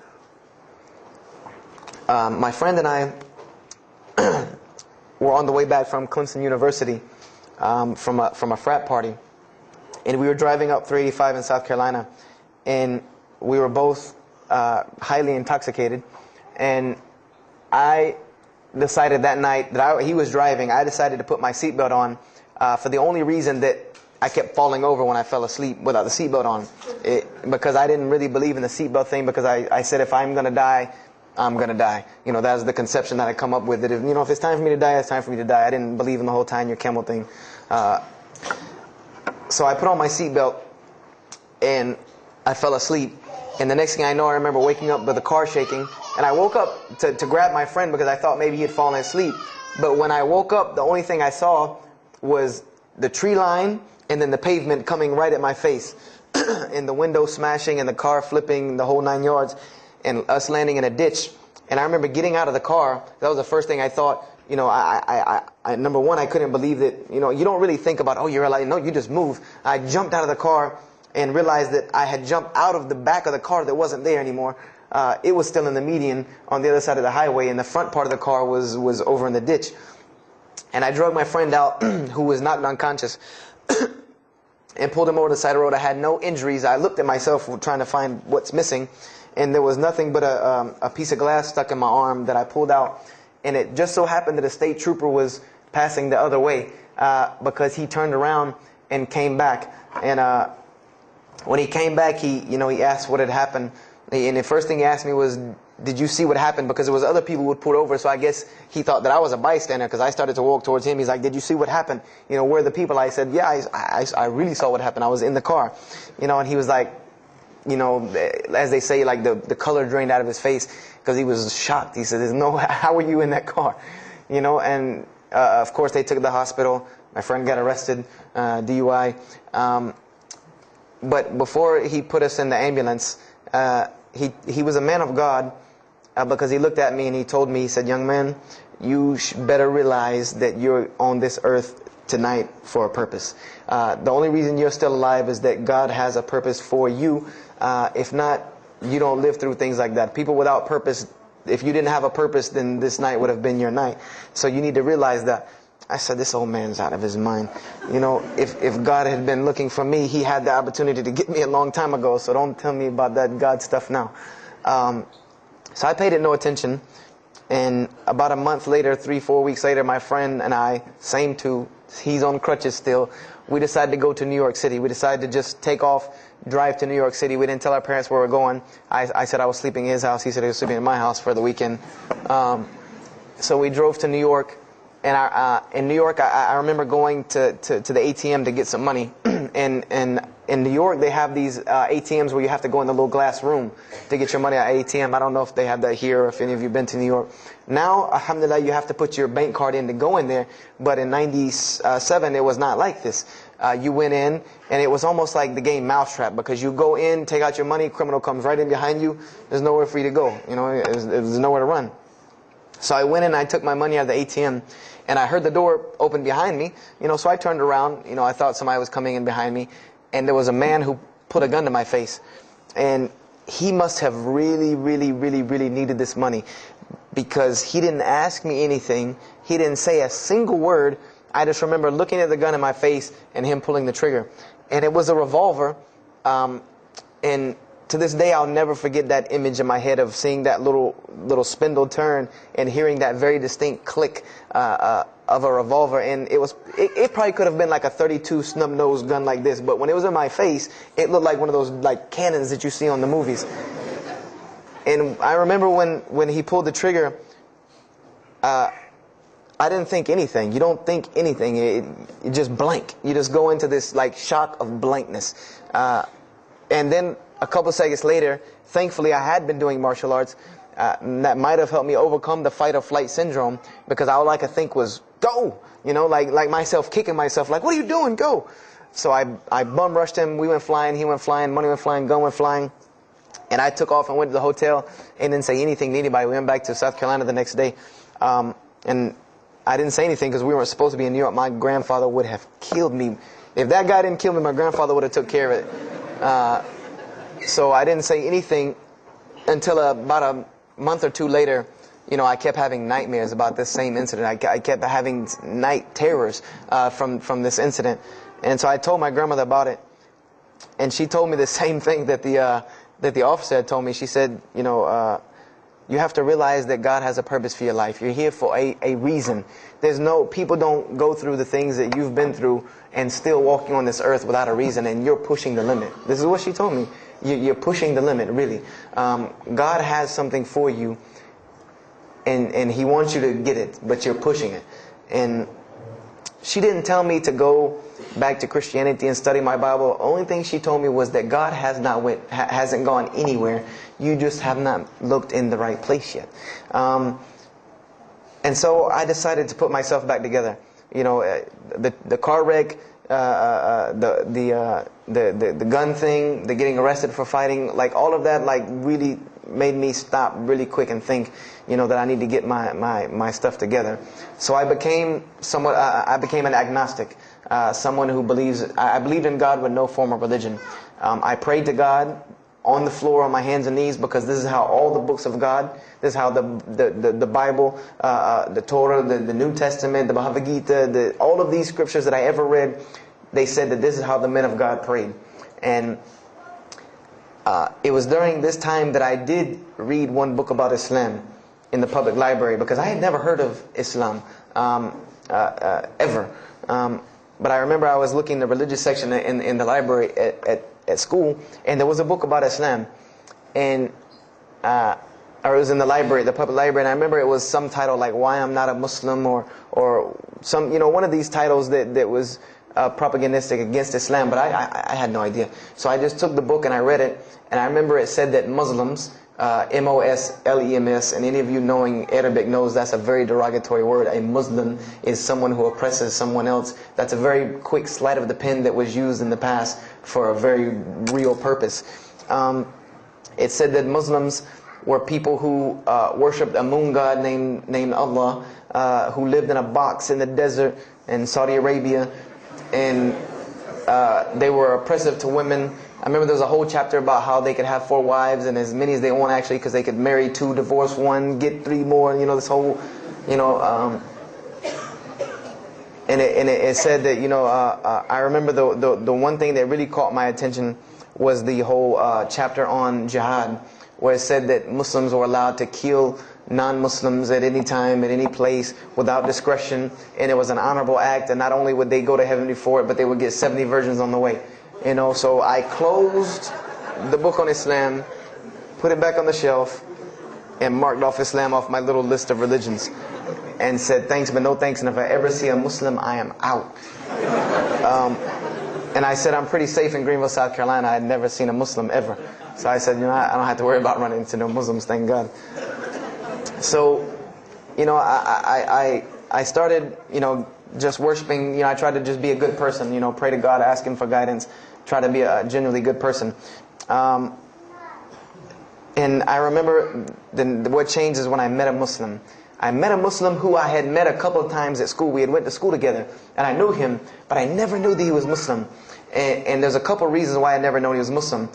My friend and I were on the way back from Clemson University from a frat party, and we were driving up 385 in South Carolina, and we were both highly intoxicated. And I decided that night that he was driving. I decided to put my seatbelt on for the only reason that I kept falling over when I fell asleep without the seatbelt on, because I didn't really believe in the seatbelt thing, because I said if I'm going to die, I'm going to die. That was the conception that I come up with, that if it's time for me to die, it's time for me to die. I didn't believe in the whole tying your camel thing. So I put on my seatbelt and I fell asleep. And the next thing I know, I remember waking up with the car shaking. And I woke up to grab my friend because I thought maybe he had fallen asleep. But when I woke up, the only thing I saw was the tree line and then the pavement coming right at my face. And the window smashing and the car flipping, the whole 9 yards. And us landing in a ditch. And I remember getting out of the car. That was the first thing I thought. you know, number one, I couldn't believe that, you know, you don't really think about, oh, you're alive. No, you just move. I jumped out of the car and realized that I had jumped out of the back of the car that wasn't there anymore. It was still in the median on the other side of the highway, and the front part of the car was over in the ditch. And I drug my friend out, who was knocked unconscious, and pulled him over the side of the road. I had no injuries. I looked at myself trying to find what's missing, and there was nothing but a piece of glass stuck in my arm that I pulled out. And it just so happened that a state trooper was passing the other way, because he turned around and came back. And when he came back, he asked what had happened. And the first thing he asked me was, did you see what happened? Because there was other people who would pull over, so I guess he thought that I was a bystander, because I started to walk towards him. He's like, did you see what happened? You know, where are the people? I said, yeah, I really saw what happened. I was in the car. You know, and he was like, you know, as they say, like the color drained out of his face, because he was shocked. He said, how were you in that car? You know, and of course they took the hospital. My friend got arrested, DUI. But before he put us in the ambulance, he was a man of God, because he looked at me and he told me, he said, young man, you better realize that you're on this earth tonight for a purpose. The only reason you're still alive is that God has a purpose for you. If not, you don't live through things like that. People without purpose, if you didn't have a purpose, then this night would have been your night. So you need to realize that. I said, this old man's out of his mind. You know, if God had been looking for me, he had the opportunity to get me a long time ago. So don't tell me about that God stuff now. So I paid it no attention. And about a month later, 3-4 weeks later, my friend and I, same two, he's on crutches still, we decided to go to New York City. We decided to just take off, drive to New York City. We didn't tell our parents where we were going. I said I was sleeping in his house. He said he was sleeping in my house for the weekend. So we drove to New York. And in New York, I remember going to the ATM to get some money. And in New York, they have these ATMs where you have to go in the little glass room to get your money at ATM. I don't know if they have that here or if any of you have been to New York. Now, alhamdulillah, you have to put your bank card in to go in there. But in 97, it was not like this. You went in, and it was almost like the game Mousetrap, because you go in, take out your money, criminal comes right in behind you. There's nowhere for you to go. You know, there's nowhere to run. So I went in and I took my money out of the ATM, and I heard the door open behind me. You know, so I turned around. You know, I thought somebody was coming in behind me, and there was a man who put a gun to my face. And he must have really, really, really, really needed this money, because he didn't ask me anything. He didn't say a single word. I just remember looking at the gun in my face and him pulling the trigger. And it was a revolver. And to this day, I'll never forget that image in my head of seeing that little spindle turn and hearing that very distinct click of a revolver. And it probably could have been like a 32 snub-nosed gun like this, but when it was in my face, it looked like one of those like cannons that you see on the movies. And I remember when he pulled the trigger, I didn't think anything. You don't think anything. You just blank. You just go into this like shock of blankness. And then a couple seconds later, thankfully I had been doing martial arts. That might have helped me overcome the fight or flight syndrome, because all I could think was, go! You know, like myself kicking myself, like, what are you doing? Go! So I bum rushed him. We went flying. He went flying. Money went flying. Gun went flying. And I took off and went to the hotel and didn't say anything to anybody. We went back to South Carolina the next day. And I didn't say anything because we weren't supposed to be in New York. My grandfather would have killed me. If that guy didn't kill me, my grandfather would have took care of it. So I didn't say anything until about a month or two later. You know, I kept having nightmares about this same incident. I kept having night terrors from this incident. And so I told my grandmother about it. And she told me the same thing that the officer had told me. She said, you know, you have to realize that God has a purpose for your life. You're here for a reason. People don't go through the things that you've been through and still walking on this earth without a reason, and you're pushing the limit. This is what she told me. You're pushing the limit, really. God has something for you, and He wants you to get it, but you're pushing it. And she didn't tell me to go back to Christianity and study my Bible. The only thing she told me was that God hasn't gone anywhere. You just have not looked in the right place yet. And so I decided to put myself back together. You know, the car wreck, the gun thing, the getting arrested for fighting, like all of that, like really made me stop really quick and think, that I need to get my stuff together. So I became I became an agnostic, someone who I believed in God with no form of religion. I prayed to God on the floor on my hands and knees, because this is how all the books of God, this is how the Bible, the Torah, the New Testament, the Bhagavad Gita, all of these scriptures that I ever read, they said that this is how the men of God prayed. And it was during this time that I did read one book about Islam in the public library, because I had never heard of Islam ever. But I remember I was looking in the religious section in the library at school, and there was a book about Islam, and or it was in the library, the public library, and I remember it was some title like "Why I'm Not a Muslim" or some one of these titles that was propagandistic against Islam, but I had no idea. So I just took the book and I read it, and I remember it said that Muslims, M-O-S-L-E-M-S, and any of you knowing Arabic knows that's a very derogatory word. A Muslim is someone who oppresses someone else. That's a very quick sleight of the pen that was used in the past for a very real purpose. It said that Muslims were people who worshipped a moon god named Allah, who lived in a box in the desert in Saudi Arabia, and they were oppressive to women. I remember there was a whole chapter about how they could have 4 wives and as many as they want, actually, because they could marry 2, divorce 1, get 3 more. This whole, and it said that I remember the one thing that really caught my attention was the whole chapter on jihad, where it said that Muslims were allowed to kill non-Muslims at any time, at any place, without discretion, and it was an honorable act, and not only would they go to heaven before it, but they would get 70 virgins on the way. So I closed the book on Islam, put it back on the shelf, and marked off Islam off my little list of religions, and said thanks but no thanks, and if I ever see a Muslim, I am out. And I said I'm pretty safe in Greenville, South Carolina. I had never seen a Muslim ever. So I said, I don't have to worry about running into no Muslims, thank God. So, I started, just worshiping. I tried to just be a good person, pray to God, ask Him for guidance, try to be a genuinely good person. And I remember what changed is when I met a Muslim. I met a Muslim who I had met a couple of times at school. We had went to school together, and I knew him, but I never knew that he was Muslim. And there's a couple of reasons why I never known he was Muslim.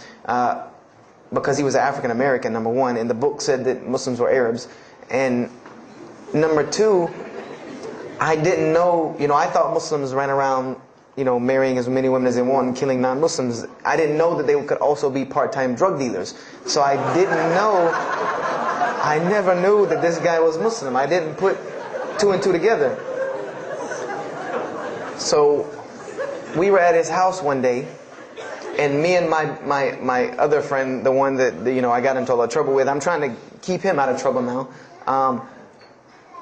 Because he was African American, number one, and the book said that Muslims were Arabs. And number two, I didn't know, I thought Muslims ran around, marrying as many women as they want and killing non-Muslims. I didn't know that they could also be part-time drug dealers. So I never knew that this guy was Muslim. I didn't put 2 and 2 together. So we were at his house one day, and me and my other friend, the one that I got into a lot of trouble with, I'm trying to keep him out of trouble now.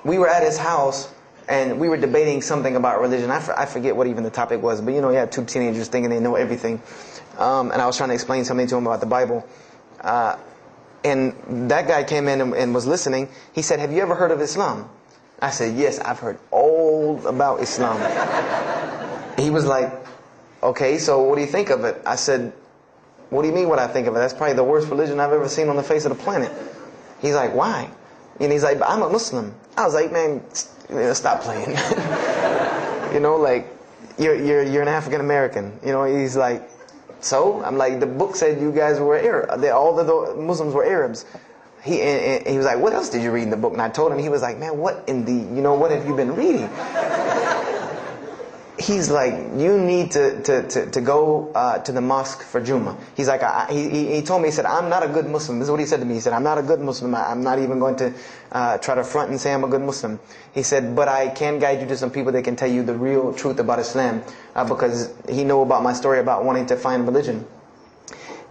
We were at his house, and we were debating something about religion. I forget what even the topic was, but you had 2 teenagers thinking they know everything. And I was trying to explain something to him about the Bible. And that guy came in and was listening. He said, "Have you ever heard of Islam?" I said, "Yes, I've heard all about Islam." He was like, "Okay, so what do you think of it?" I said, "What do you mean what I think of it? That's probably the worst religion I've ever seen on the face of the planet." He's like, "Why?" And he's like, "I'm a Muslim." I was like, "Man, stop playing." You're an African American. He's like, "So?" I'm like, "The book said you guys were Arab. All the Muslims were Arabs." He was like, "What else did you read in the book?" And I told him. He was like, "Man, what in the, what have you been reading?" He's like, "You need to go to the mosque for Jummah." He's like, he told me, he said, "I'm not a good Muslim." This is what he said to me. He said, "I'm not a good Muslim. I'm not even going to try to front and say I'm a good Muslim." He said, "But I can guide you to some people that can tell you the real truth about Islam," because he knew about my story about wanting to find religion.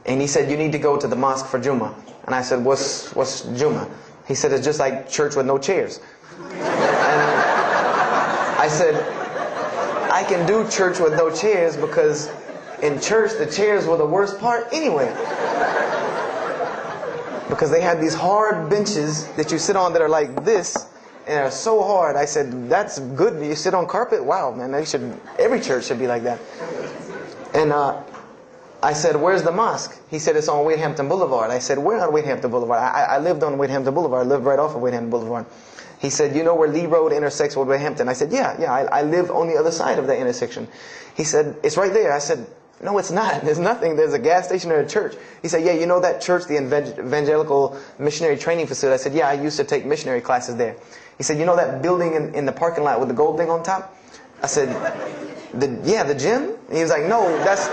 And he said, "You need to go to the mosque for Jummah." And I said, What's Jummah?" He said, "It's just like church with no chairs." And I said, "I can do church with no chairs because in church the chairs were the worst part anyway." Because they had these hard benches that you sit on that are like this, and they're so hard. I said, "That's good. You sit on carpet? Wow, man, every church should be like that." And I said, where's the mosque? He said, it's on Wade-Hampton Boulevard. I said, where on Wade-Hampton Boulevard? I lived on Wade-Hampton Boulevard. I lived right off of Wade-Hampton Boulevard. He said, you know where Lee Road intersects with Wade-Hampton? I said, yeah, I live on the other side of that intersection. He said, it's right there. I said, no, it's not. There's nothing. There's a gas station or a church. He said, yeah, you know that church, the Evangelical Missionary Training Facility? I said, yeah, I used to take missionary classes there. He said, you know that building in the parking lot with the gold thing on top? I said, the gym? He was like, no, that's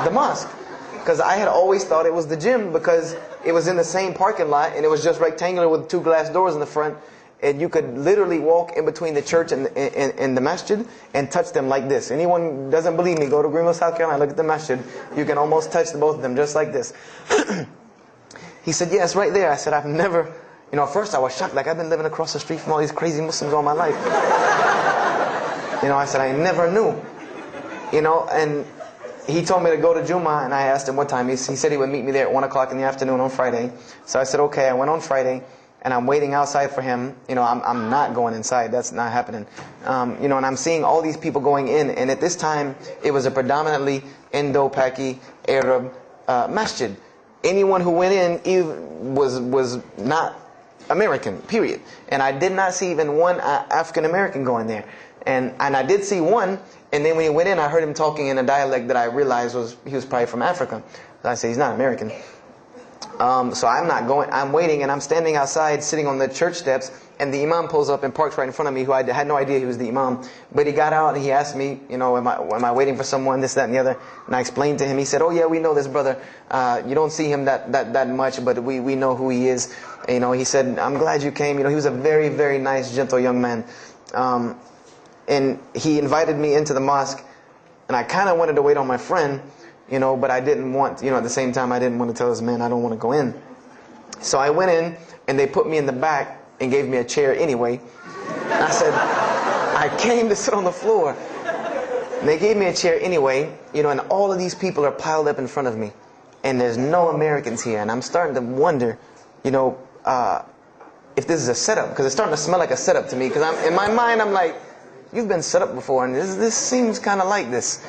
the mosque. Because I had always thought it was the gym because it was in the same parking lot and it was just rectangular with 2 glass doors in the front. And you could literally walk in between the church and the masjid and touch them like this. Anyone doesn't believe me, go to Greenville, South Carolina, look at the masjid. You can almost touch both of them just like this. He said, yeah, it's right there. I said, I've never, at first I was shocked. Like, I've been living across the street from all these crazy Muslims all my life. I said, I never knew. And he told me to go to Jummah, and I asked him what time. He said he would meet me there at 1 o'clock in the afternoon on Friday. So I said, okay. I went on Friday. And I'm waiting outside for him. I'm not going inside. That's not happening. And I'm seeing all these people going in. And at this time, it was a predominantly Indo-Paki Arab masjid. Anyone who went in was not American, period. And I did not see even one African American going there. And I did see one. And then when he went in, I heard him talking in a dialect that I realized he was probably from Africa. So I said, he's not American. So I'm not going, I'm waiting, and I'm standing outside sitting on the church steps, and the imam pulls up and parks right in front of me, who I had no idea he was the imam. But he got out and he asked me, am I waiting for someone, this, that, and the other? And I explained to him. He said, oh yeah, we know this brother. You don't see him that much, but we know who he is. He said, I'm glad you came. He was a very, very nice, gentle young man. And he invited me into the mosque, and I kind of wanted to wait on my friend, but I didn't want, at the same time, I didn't want to tell this man I don't want to go in. So I went in, and they put me in the back and gave me a chair anyway. And I said, I came to sit on the floor. And they gave me a chair anyway, and all of these people are piled up in front of me. And there's no Americans here. And I'm starting to wonder, if this is a setup. Because it's starting to smell like a setup to me. Because in my mind, I'm like, you've been set up before, and this seems kind of like this.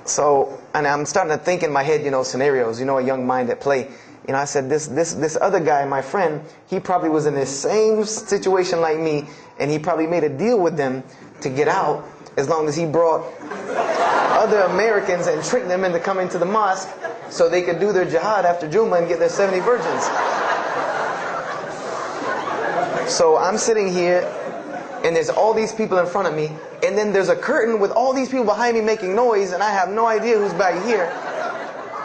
So, and I'm starting to think in my head, scenarios, a young mind at play. I said, this other guy, my friend, he probably was in the same situation like me, and he probably made a deal with them to get out as long as he brought other Americans and tricked them into coming to the mosque so they could do their jihad after Jummah and get their 70 virgins. So I'm sitting here, and there's all these people in front of me, and then there's a curtain with all these people behind me making noise, and I have no idea who's back here.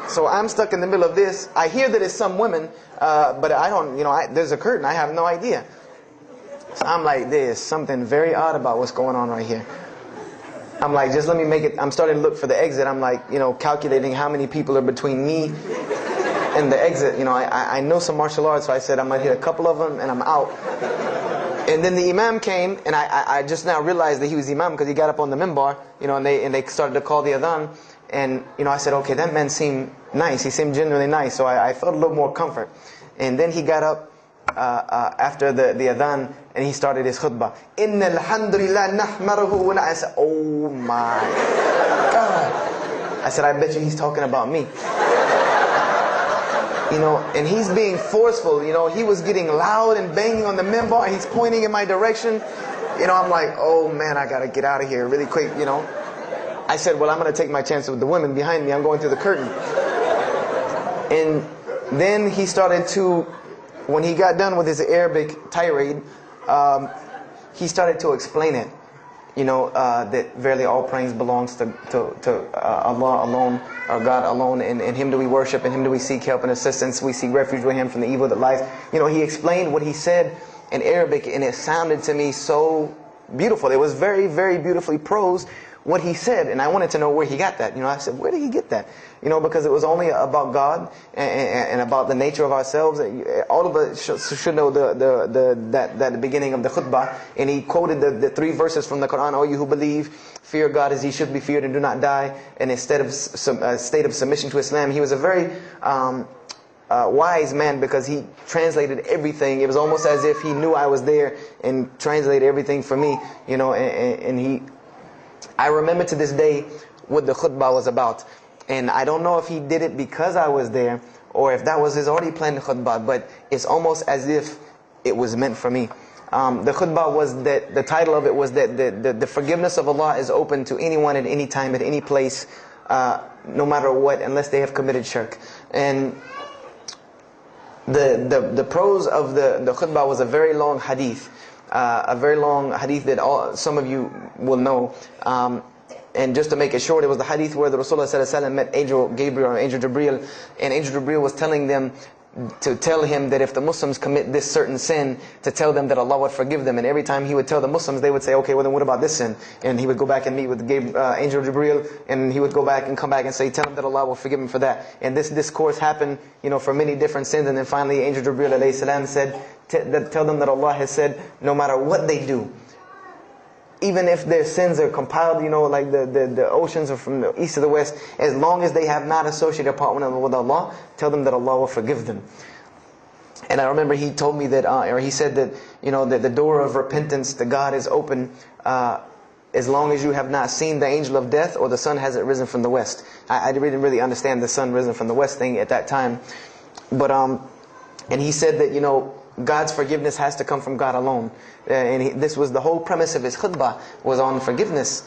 So I'm stuck in the middle of this. I hear that it's some women, but I don't, there's a curtain. I have no idea. So I'm like, there's something very odd about what's going on right here. I'm like, just let me make it. I'm starting to look for the exit. I'm like, calculating how many people are between me and the exit. I know some martial arts, so I said I'm going to hit a couple of them, and I'm out. And then the imam came, and I just now realized that he was the imam because he got up on the minbar, and they started to call the adhan. And, I said, okay, that man seemed nice. He seemed genuinely nice. So I felt a little more comfort. And then he got up after the adhan, and he started his khutbah. Inna alhamdulillah nahmaruhu. I said, oh my God. I said, I bet you he's talking about me. And he's being forceful. He was getting loud and banging on the minbar, and he's pointing in my direction. I'm like, oh man, I got to get out of here really quick, I said, well, I'm going to take my chance with the women behind me. I'm going through the curtain. And then he started to, when he got done with his Arabic tirade, he started to explain it. That verily all praise belongs to Allah alone, or God alone, and Him do we worship, and Him do we seek help and assistance. We seek refuge with Him from the evil that lies. He explained what he said in Arabic, and it sounded to me so beautiful. It was very, very beautifully prosed, what he said, and I wanted to know where he got that. I said, where did he get that? Because it was only about God and about the nature of ourselves. All of us should know that the beginning of the khutbah, and he quoted the 3 verses from the Quran. O you who believe, fear God as He should be feared, and do not die. And instead of state of submission to Islam, he was a very wise man because he translated everything. It was almost as if he knew I was there and translated everything for me. And he. I remember to this day what the khutbah was about. And I don't know if he did it because I was there, or if that was his already planned khutbah, but it's almost as if it was meant for me. The khutbah was that, the title of it was that the forgiveness of Allah is open to anyone at any time, at any place, no matter what, unless they have committed shirk. And the prose of the khutbah was a very long hadith. That some of you will know. And just to make it short, it was the hadith where the Rasulullah ﷺ met Angel Gabriel or Angel Jibreel, and Angel Jibreel was telling them to tell him that if the Muslims commit this certain sin, to tell them that Allah would forgive them. And every time he would tell the Muslims, they would say, okay, well then what about this sin? And he would go back and meet with Angel Jibreel, and he would go back and come back and say, tell them that Allah will forgive him for that. And this discourse happened, for many different sins. And then finally Angel Jibreel alayhi salam said, tell them that Allah has said, no matter what they do, even if their sins are compiled, like the oceans are from the east to the west, as long as they have not associated a partner with Allah, tell them that Allah will forgive them. And I remember he told me that, or he said that, that the door of repentance to God is open as long as you have not seen the angel of death or the sun hasn't risen from the west. I didn't really understand the sun risen from the west thing at that time. But, and he said that, God's forgiveness has to come from God alone. This was the whole premise of his khutbah, was on forgiveness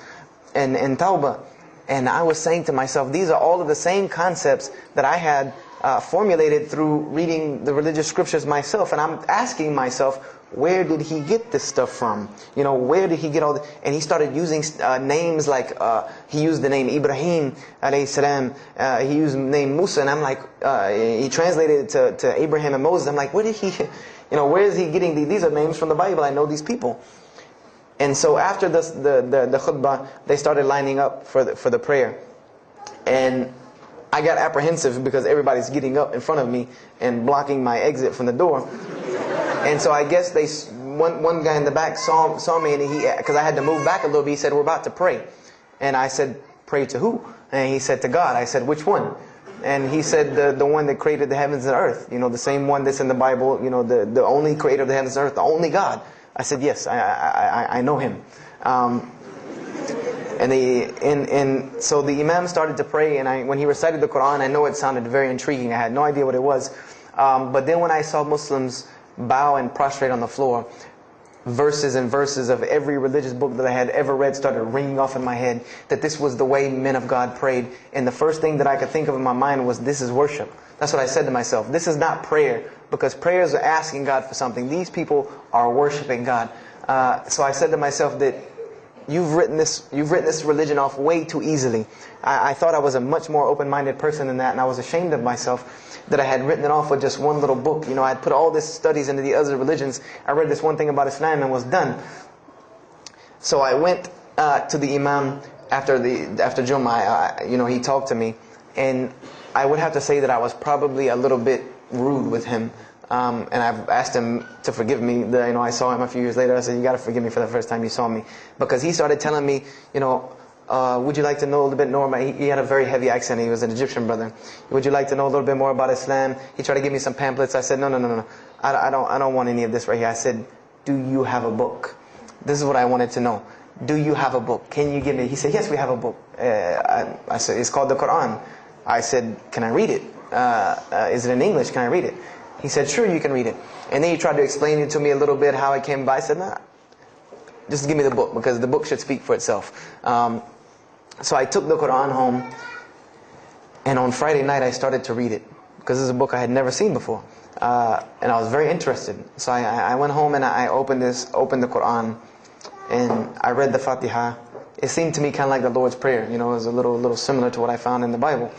and tawbah. And I was saying to myself, these are all of the same concepts that I had formulated through reading the religious scriptures myself. And I'm asking myself, where did he get this stuff from? Where did he get all this? And he started using names like, he used the name Ibrahim alayhi salam, he used the name Musa, and I'm like, he translated it to Abraham and Moses. I'm like, where did he, where is he getting these? These are names from the Bible, I know these people. And so after the khutbah, they started lining up for the prayer. And I got apprehensive because everybody's getting up in front of me and blocking my exit from the door. And so I guess one guy in the back saw me, and because I had to move back a little bit, he said, we're about to pray. And I said, pray to who? And he said, to God. I said, which one? And he said, the one that created the heavens and earth. The same one that's in the Bible, the only creator of the heavens and earth, the only God. I said, yes, I know him. And so the Imam started to pray, and when he recited the Quran, I know it sounded very intriguing. I had no idea what it was. But then when I saw Muslims bow and prostrate on the floor, verses and verses of every religious book that I had ever read started ringing off in my head, that this was the way men of God prayed. And the first thing that I could think of in my mind was, this is worship. That's what I said to myself. This is not prayer, because prayers are asking God for something. These people are worshiping God. So I said to myself that you've written this religion off way too easily. I thought I was a much more open-minded person than that, and I was ashamed of myself that I had written it off with just one little book. I had put all these studies into the other religions. I read this one thing about Islam and was done. So I went to the Imam after Jummah. He talked to me, and I would have to say that I was probably a little bit rude with him. And I've asked him to forgive me. I saw him a few years later. I said, you got to forgive me for the first time you saw me. Because he started telling me, would you like to know a little bit more about, he had a very heavy accent, he was an Egyptian brother. Would you like to know a little bit more about Islam? He tried to give me some pamphlets. I said, no. I don't want any of this right here. I said, do you have a book? This is what I wanted to know. Do you have a book? Can you give me? He said, yes, we have a book. I said, it's called the Quran. I said, can I read it? Is it in English? Can I read it? He said, sure, you can read it. And then he tried to explain it to me a little bit, how it came by. I said, nah, just give me the book, because the book should speak for itself. So I took the Quran home, and on Friday night I started to read it, because this is a book I had never seen before. And I was very interested. So I went home and I opened the Quran, and I read the Fatiha. It seemed to me kind of like the Lord's Prayer. It was a little similar to what I found in the Bible.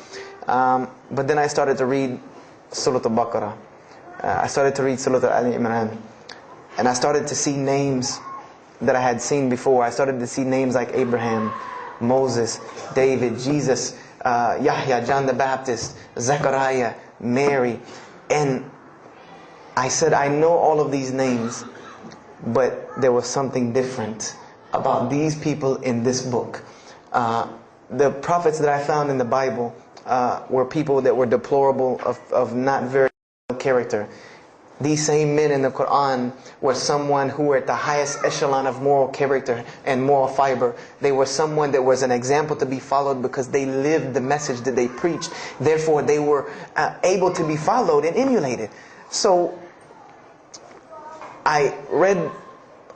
But then I started to read Surah Al-Baqarah. I started to read Surah Al-Imran. And I started to see names that I had seen before. I started to see names like Abraham, Moses, David, Jesus, Yahya, John the Baptist, Zechariah, Mary. And I said, I know all of these names, but there was something different about these people in this book. The prophets that I found in the Bible were people that were deplorable, of not very good character. These same men in the Quran were someone who were at the highest echelon of moral character and moral fiber. They were someone that was an example to be followed because they lived the message that they preached. Therefore, they were able to be followed and emulated. So, I read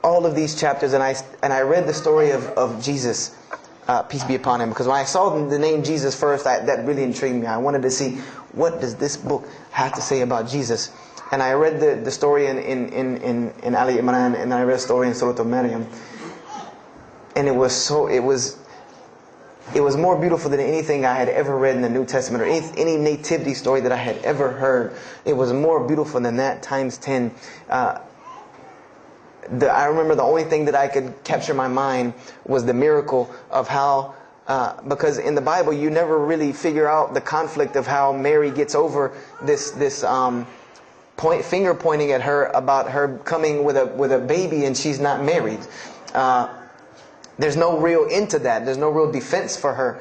all of these chapters and I read the story of Jesus, peace be upon him. Because when I saw the name Jesus first, that really intrigued me. I wanted to see, what does this book have to say about Jesus? And I read the story in Ali Imran, and I read a story in Surah Al-Maryam. And it was more beautiful than anything I had ever read in the New Testament, or any nativity story that I had ever heard. It was more beautiful than that, times 10. I remember the only thing that I could capture my mind was the miracle of how, because in the Bible you never really figure out the conflict of how Mary gets over this finger pointing at her about her coming with a baby and she's not married. There's no real end to that. There's no real defense for her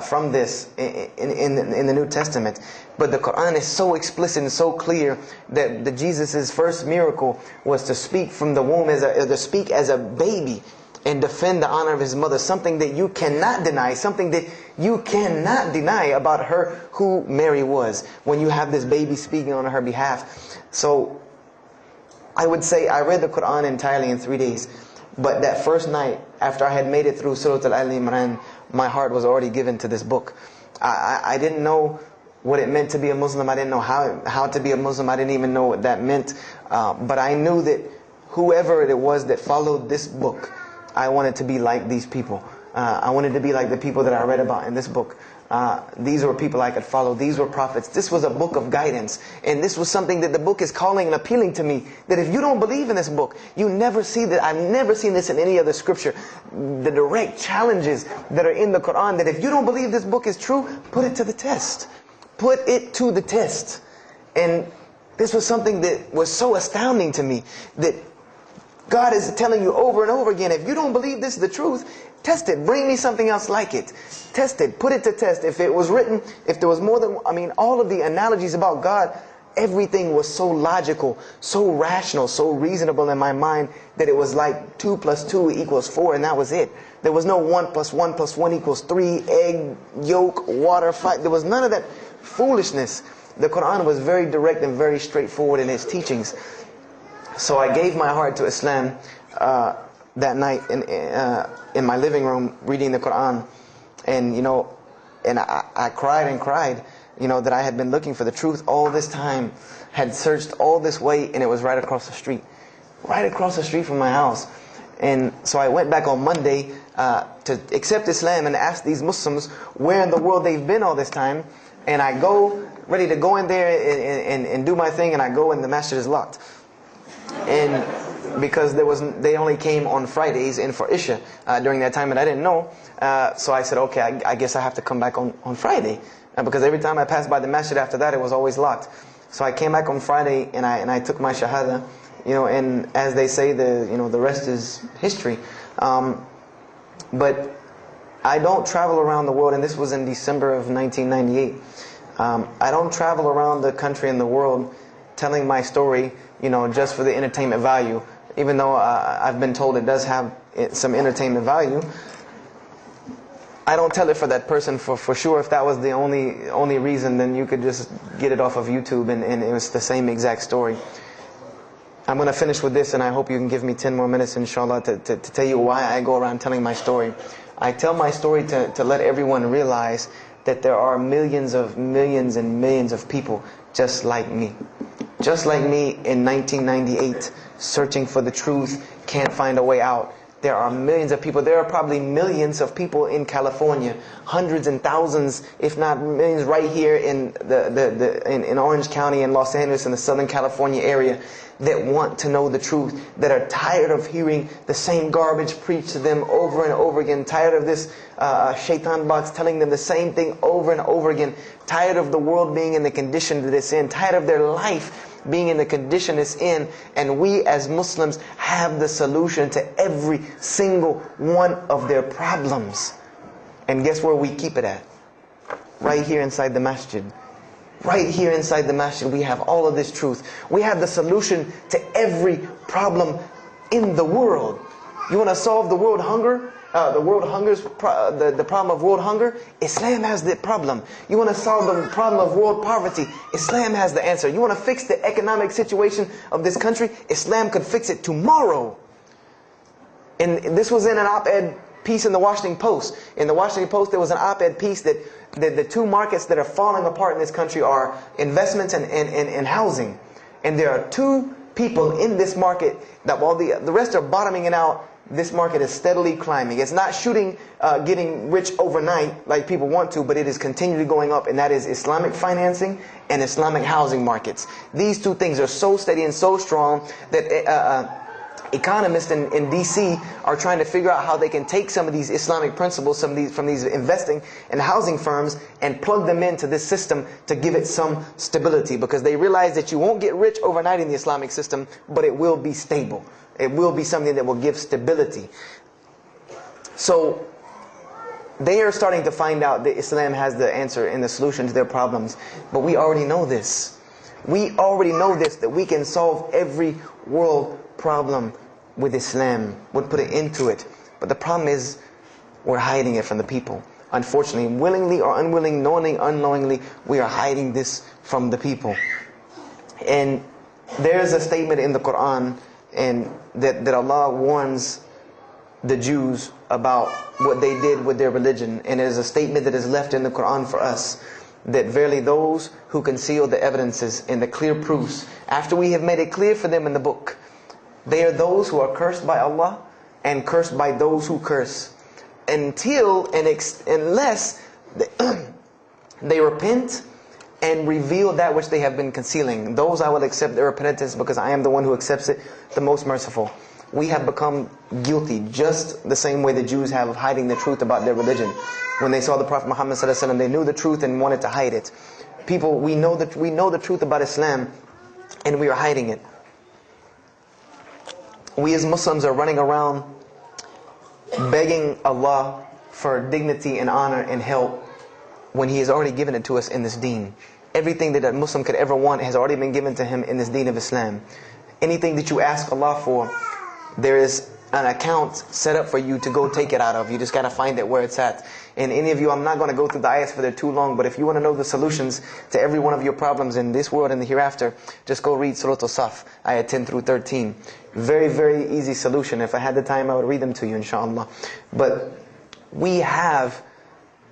from this in the New Testament. But the Quran is so explicit and so clear that Jesus' first miracle was to speak from the womb, to speak as a baby and defend the honor of his mother. Something that you cannot deny. Something that you cannot deny about her, who Mary was, when you have this baby speaking on her behalf. So I would say I read the Quran entirely in 3 days. But that first night, after I had made it through Surah Al-Imran, my heart was already given to this book. I didn't know what it meant to be a Muslim. I didn't know how to be a Muslim. I didn't even know what that meant. But I knew that whoever it was that followed this book, I wanted to be like these people. I wanted to be like the people that I read about in this book. These were people I could follow. These were prophets. This was a book of guidance. And this was something that the book is calling and appealing to me. That if you don't believe in this book, you never see that. I've never seen this in any other scripture. The direct challenges that are in the Quran, that if you don't believe this book is true, put it to the test. Put it to the test. And this was something that was so astounding to me, that God is telling you over and over again, if you don't believe this is the truth, test it. Bring me something else like it. Test it. Put it to test. If it was written, if there was more than, all of the analogies about God, everything was so logical, so rational, so reasonable in my mind that it was like 2 + 2 = 4, and that was it. There was no 1 + 1 + 1 = 3, egg, yolk, water, fire. There was none of that foolishness. The Quran was very direct and very straightforward in its teachings. So I gave my heart to Islam that night in my living room, reading the Quran, and I cried and cried, that I had been looking for the truth all this time, had searched all this way, and it was right across the street from my house. And so I went back on Monday to accept Islam and ask these Muslims where in the world they've been all this time, and I go ready to go in there and do my thing, and I go and the masjid is locked. And because they only came on Fridays and for Isha during that time, and I didn't know. So I said, okay, I guess I have to come back on Friday, because every time I passed by the masjid after that, it was always locked. So I came back on Friday and I took my shahada, and as they say, the rest is history. But I don't travel around the world, and this was in December of 1998. I don't travel around the country and the world telling my story, just for the entertainment value. Even though I've been told it does have some entertainment value, I don't tell it for that person for sure. If that was the only reason, then you could just get it off of YouTube and it was the same exact story. I'm going to finish with this, and I hope you can give me 10 more minutes, inshallah, to tell you why I go around telling my story. I tell my story to let everyone realize that there are millions and millions of people just like me. Just like me in 1998, searching for the truth, can't find a way out. There are millions of people. There are probably millions of people in California, hundreds and thousands, if not millions, right here in in Orange County and Los Angeles in the Southern California area, that want to know the truth, that are tired of hearing the same garbage preached to them over and over again, tired of this shaitan box telling them the same thing over and over again, tired of the world being in the condition that it's in, tired of their life being in the condition it's in. And we as Muslims have the solution to every single one of their problems. And guess where we keep it at? Right here inside the masjid. Right here inside the masjid, we have all of this truth. We have the solution to every problem in the world. You want to solve the world hunger? The problem of world hunger? Islam has the problem. You want to solve the problem of world poverty? Islam has the answer. You want to fix the economic situation of this country? Islam could fix it tomorrow. And this was in an op-ed piece in the Washington Post. In the Washington Post, there was an op-ed piece that the two markets that are falling apart in this country are investments and housing. And there are two people in this market that while the rest are bottoming it out, this market is steadily climbing. It's not getting rich overnight like people want to, but it is continually going up, and that is Islamic financing and Islamic housing markets. These two things are so steady and so strong that economists in DC are trying to figure out how they can take some of these Islamic principles, from these investing and housing firms, and plug them into this system to give it some stability, because they realize that you won't get rich overnight in the Islamic system, but it will be stable. It will be something that will give stability. So they are starting to find out that Islam has the answer and the solution to their problems. But we already know this. We already know this, that we can solve every world problem with Islam, would put it into it. But the problem is, we're hiding it from the people. Unfortunately, willingly or unwilling, knowingly, unknowingly, we are hiding this from the people. And there's a statement in the Quran and that Allah warns the Jews about what they did with their religion. And it is a statement that is left in the Quran for us, that verily those who conceal the evidences and the clear proofs, after we have made it clear for them in the book, they are those who are cursed by Allah and cursed by those who curse, unless they repent and reveal that which they have been concealing. Those I will accept their repentance, because I am the one who accepts it, the most merciful. We have become guilty just the same way the Jews have of hiding the truth about their religion. When they saw the Prophet Muhammad ﷺ, they knew the truth and wanted to hide it. People, we know the truth about Islam, and we are hiding it. We as Muslims are running around begging Allah for dignity and honor and help, when He has already given it to us in this deen. Everything that a Muslim could ever want has already been given to him in this deen of Islam. Anything that you ask Allah for, there is an account set up for you to go take it out of. You just got to find it where it's at. And any of you, I'm not going to go through the ayahs for they're too long, but if you want to know the solutions to every one of your problems in this world and the hereafter, just go read Surah Al-Saf, ayah 10 through 13. Very, very easy solution. If I had the time, I would read them to you, inshallah. But we have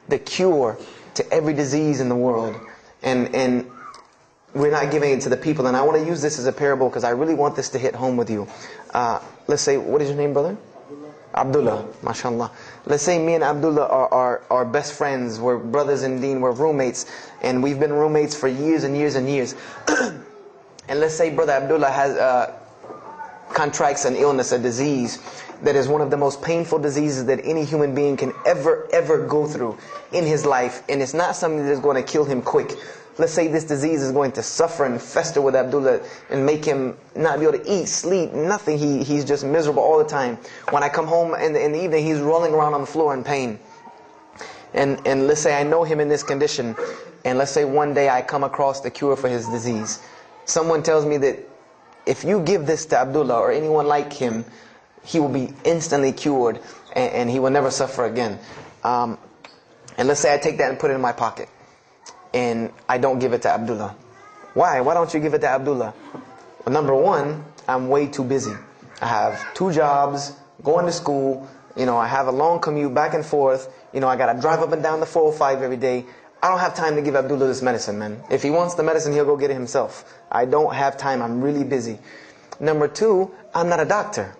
the cure to every disease in the world. And we're not giving it to the people. And I want to use this as a parable, because I really want this to hit home with you. Let's say, what is your name, brother? Abdullah, mashallah. Let's say me and Abdullah are best friends. We're brothers in deen. We're roommates. And we've been roommates for years and years and years. And let's say brother Abdullah has contracts an illness, a disease that is one of the most painful diseases that any human being can ever go through in his life. And it's not something that is going to kill him quick. Let's say this disease is going to suffer and fester with Abdullah and make him not be able to eat, sleep, nothing. He's just miserable all the time. When I come home in the evening, he's rolling around on the floor in pain. And let's say I know him in this condition, and let's say one day I come across the cure for his disease. Someone tells me that if you give this to Abdullah or anyone like him, he will be instantly cured and he will never suffer again. And let's say I take that and put it in my pocket, and I don't give it to Abdullah. Why? Why don't you give it to Abdullah? Well, number one, I'm way too busy. I have 2 jobs, going to school, I have a long commute back and forth, I got to drive up and down the 405 every day. I don't have time to give Abdullah this medicine, man. If he wants the medicine, he'll go get it himself. I don't have time. I'm really busy. Number 2, I'm not a doctor.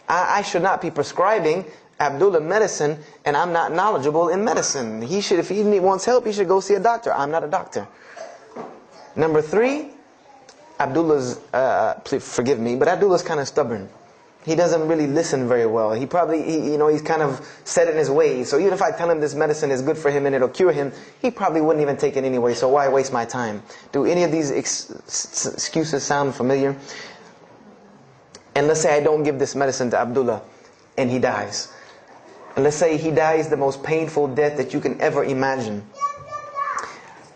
I should not be prescribing Abdullah medicine, and I'm not knowledgeable in medicine. He should, if he wants help, he should go see a doctor. I'm not a doctor. Number 3, Abdullah's, please forgive me, but Abdullah's kind of stubborn. He doesn't really listen very well. He probably, he's kind of set in his ways. So even if I tell him this medicine is good for him and it'll cure him, he probably wouldn't even take it anyway. So why waste my time? Do any of these excuses sound familiar? And let's say I don't give this medicine to Abdullah and he dies. And let's say he dies the most painful death that you can ever imagine.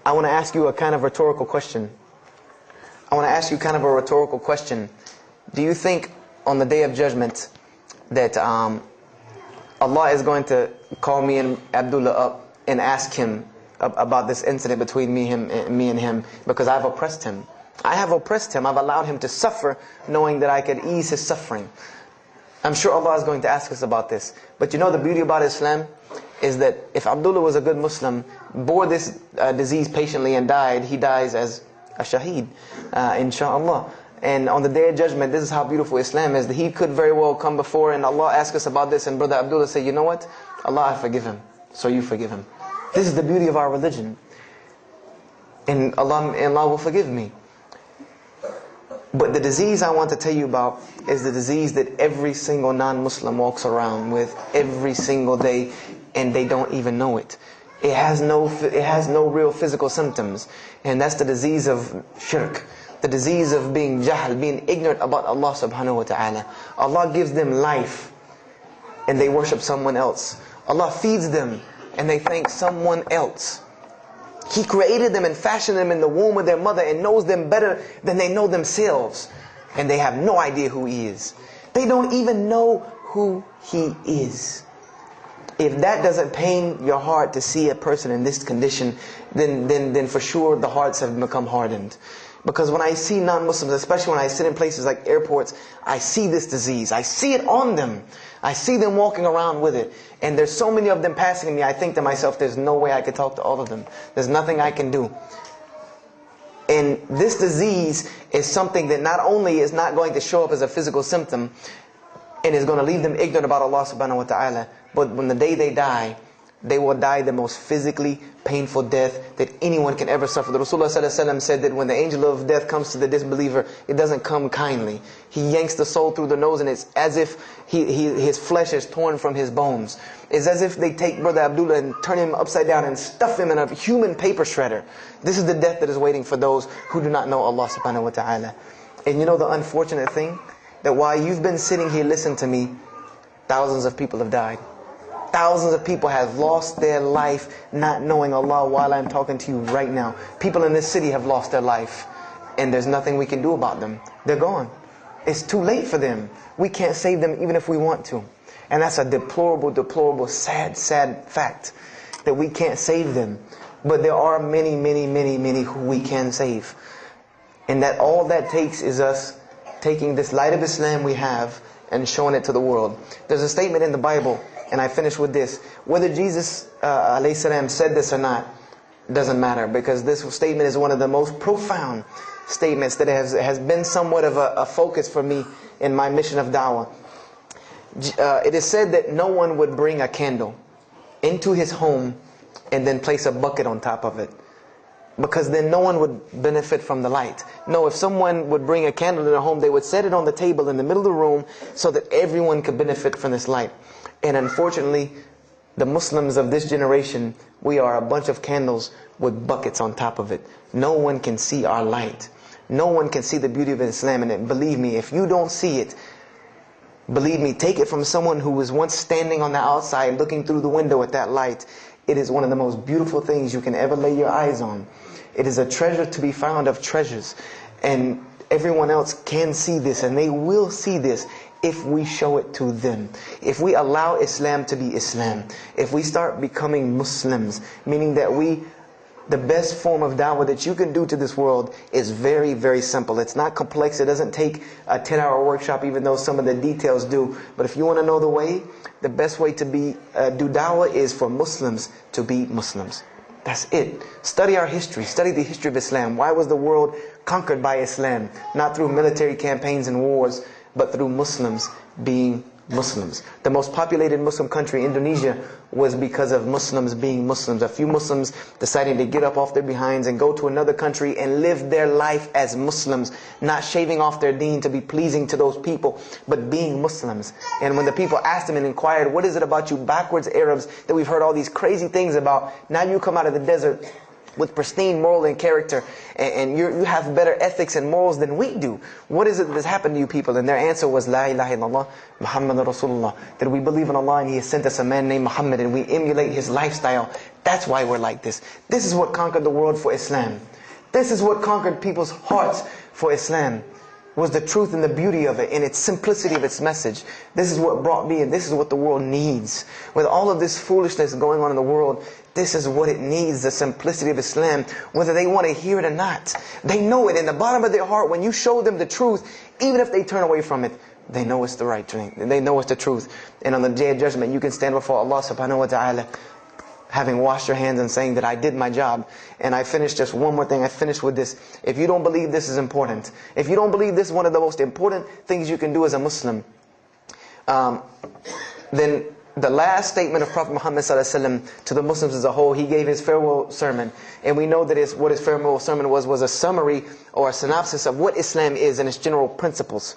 I want to ask you a kind of rhetorical question. I want to ask you kind of a rhetorical question. Do you think on the Day of Judgment that Allah is going to call me and Abdullah up and ask him about this incident between me and him because I've oppressed him? I have oppressed him. I've allowed him to suffer knowing that I could ease his suffering. I'm sure Allah is going to ask us about this. But you know the beauty about Islam is that if Abdullah was a good Muslim, bore this disease patiently and died, he dies as a shaheed, inshaAllah. And on the Day of Judgment, this is how beautiful Islam is, that he could very well come before and Allah ask us about this, and Brother Abdullah say, you know what? Allah, I forgive him. So you forgive him. This is the beauty of our religion. And Allah will forgive me. But the disease I want to tell you about is the disease that every single non-Muslim walks around with every single day, and they don't even know it. It has no real physical symptoms, and that's the disease of shirk, the disease of being jahl, being ignorant about Allah subhanahu wa ta'ala. Allah gives them life, and they worship someone else. Allah feeds them, and they thank someone else. He created them and fashioned them in the womb of their mother and knows them better than they know themselves. And they have no idea who He is. They don't even know who He is. If that doesn't pain your heart to see a person in this condition, then for sure the hearts have become hardened. Because when I see non-Muslims, especially when I sit in places like airports, I see this disease. I see it on them. I see them walking around with it. And there's so many of them passing me, I think to myself, there's no way I could talk to all of them. There's nothing I can do. And this disease is something that not only is not going to show up as a physical symptom, and is going to leave them ignorant about Allah subhanahu wa ta'ala, but when the day they die, they will die the most physically painful death that anyone can ever suffer. The Rasulullah ﷺ said that when the angel of death comes to the disbeliever, it doesn't come kindly. He yanks the soul through the nose, and it's as if his flesh is torn from his bones. It's as if they take Brother Abdullah and turn him upside down and stuff him in a human paper shredder. This is the death that is waiting for those who do not know Allah subhanahu wa ta'ala. And you know the unfortunate thing? That while you've been sitting here listening to me, thousands of people have died. Thousands of people have lost their life not knowing Allah while I'm talking to you right now. People in this city have lost their life, and there's nothing we can do about them. They're gone. It's too late for them. We can't save them even if we want to. And that's a deplorable, deplorable, sad, sad fact that we can't save them. But there are many, many, many, many who we can save. And that all that takes is us taking this light of Islam we have and showing it to the world. There's a statement in the Bible, and I finish with this. Whether Jesus alayhi salam said this or not doesn't matter, because this statement is one of the most profound statements that has been somewhat of a focus for me in my mission of da'wah. It is said that no one would bring a candle into his home and then place a bucket on top of it, because then no one would benefit from the light. No, if someone would bring a candle in their home, they would set it on the table in the middle of the room so that everyone could benefit from this light. And unfortunately, the Muslims of this generation, we are a bunch of candles with buckets on top of it. No one can see our light. No one can see the beauty of Islam. And believe me, if you don't see it, believe me, take it from someone who was once standing on the outside looking through the window at that light. It is one of the most beautiful things you can ever lay your eyes on. It is a treasure to be found of treasures. And everyone else can see this, and they will see this if we show it to them. If we allow Islam to be Islam. If we start becoming Muslims, meaning that the best form of da'wah that you can do to this world is very, very simple. It's not complex. It doesn't take a 10-hour workshop, even though some of the details do. But if you want to know the way, the best way to do da'wah is for Muslims to be Muslims. That's it. Study our history. Study the history of Islam. Why was the world conquered by Islam? Not through military campaigns and wars, but through Muslims being Muslims. The most populated Muslim country, Indonesia, was because of Muslims being Muslims. A few Muslims deciding to get up off their behinds and go to another country and live their life as Muslims, not shaving off their deen to be pleasing to those people, but being Muslims. And when the people asked them and inquired, what is it about you backwards Arabs that we've heard all these crazy things about? Now you come out of the desert with pristine moral and character, and you have better ethics and morals than we do. What is it that's happened to you people? And their answer was, La ilaha illallah, Muhammad Rasulullah. That we believe in Allah and He has sent us a man named Muhammad, and we emulate his lifestyle. That's why we're like this. This is what conquered the world for Islam. This is what conquered people's hearts for Islam. Was the truth and the beauty of it, and its simplicity of its message. This is what brought me, and this is what the world needs. With all of this foolishness going on in the world, this is what it needs, the simplicity of Islam, whether they want to hear it or not. They know it in the bottom of their heart. When you show them the truth, even if they turn away from it, they know it's the right thing. They know it's the truth. And on the day of judgment, you can stand before Allah subhanahu wa ta'ala, having washed your hands and saying that I did my job. And I finished just one more thing. I finished with this. If you don't believe this is important, if you don't believe this is one of the most important things you can do as a Muslim, then the last statement of Prophet Muhammad ﷺ to the Muslims as a whole, he gave his farewell sermon. And we know that what his farewell sermon was a summary or a synopsis of what Islam is and its general principles.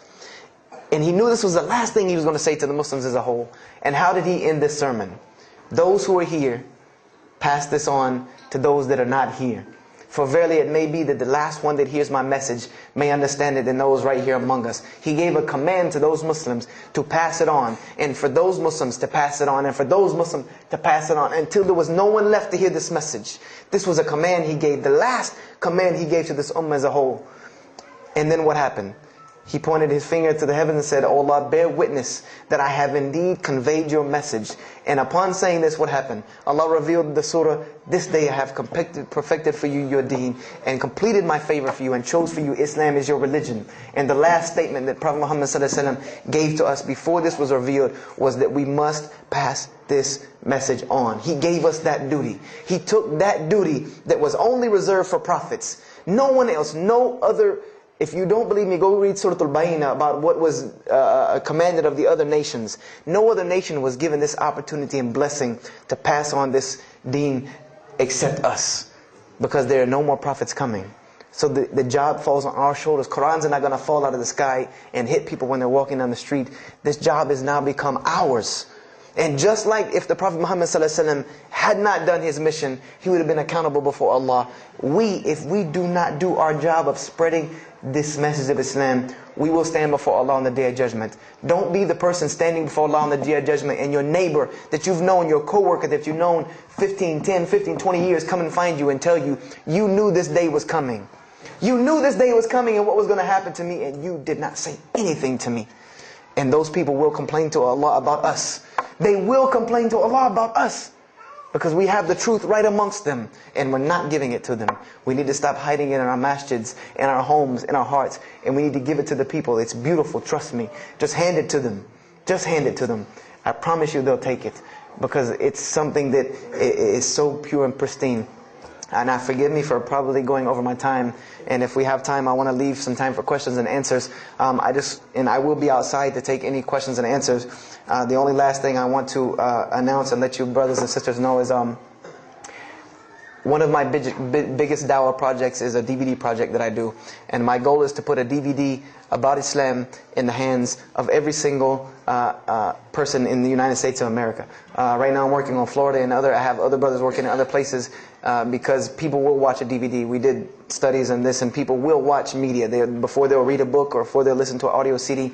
And he knew this was the last thing he was going to say to the Muslims as a whole. And how did he end this sermon? Those who are here, pass this on to those that are not here. For verily it may be that the last one that hears my message may understand it than those right here among us. He gave a command to those Muslims to pass it on, and for those Muslims to pass it on, and for those Muslims to pass it on, until there was no one left to hear this message. This was a command he gave, the last command he gave to this ummah as a whole. And then what happened? He pointed his finger to the heavens and said, "O Allah, bear witness that I have indeed conveyed your message." And upon saying this, what happened? Allah revealed the surah, "This day I have perfected for you your deen, and completed my favor for you, and chose for you Islam as your religion." And the last statement that Prophet Muhammad ﷺ gave to us before this was revealed was that we must pass this message on. He gave us that duty. He took that duty that was only reserved for prophets. No one else, no other. If you don't believe me, go read Surah Al-Bayna about what was commanded of the other nations. No other nation was given this opportunity and blessing to pass on this deen except us. Because there are no more prophets coming. So the job falls on our shoulders. Qurans are not going to fall out of the sky and hit people when they're walking down the street. This job has now become ours. And just like if the Prophet Muhammad ﷺ had not done his mission, he would have been accountable before Allah. If we do not do our job of spreading this message of Islam, we will stand before Allah on the Day of Judgment. Don't be the person standing before Allah on the Day of Judgment and your neighbor that you've known, your co-worker that you've known 10, 15, 20 years come and find you and tell you, you knew this day was coming. You knew this day was coming and what was going to happen to me, and you did not say anything to me. And those people will complain to Allah about us. They will complain to Allah about us. Because we have the truth right amongst them, and we're not giving it to them. We need to stop hiding it in our masjids, in our homes, in our hearts, and we need to give it to the people. It's beautiful, trust me. Just hand it to them. Just hand it to them. I promise you they'll take it, because it's something that is so pure and pristine. And forgive me for probably going over my time. And if we have time, I want to leave some time for questions and answers. I will be outside to take any questions and answers. The only last thing I want to announce and let you brothers and sisters know is one of my biggest dawah projects is a DVD project that I do. And my goal is to put a DVD about Islam in the hands of every single person in the United States of America. Right now I'm working on Florida and I have other brothers working in other places because people will watch a DVD. We did studies on this, and people will watch media before they'll read a book or before they'll listen to an audio CD.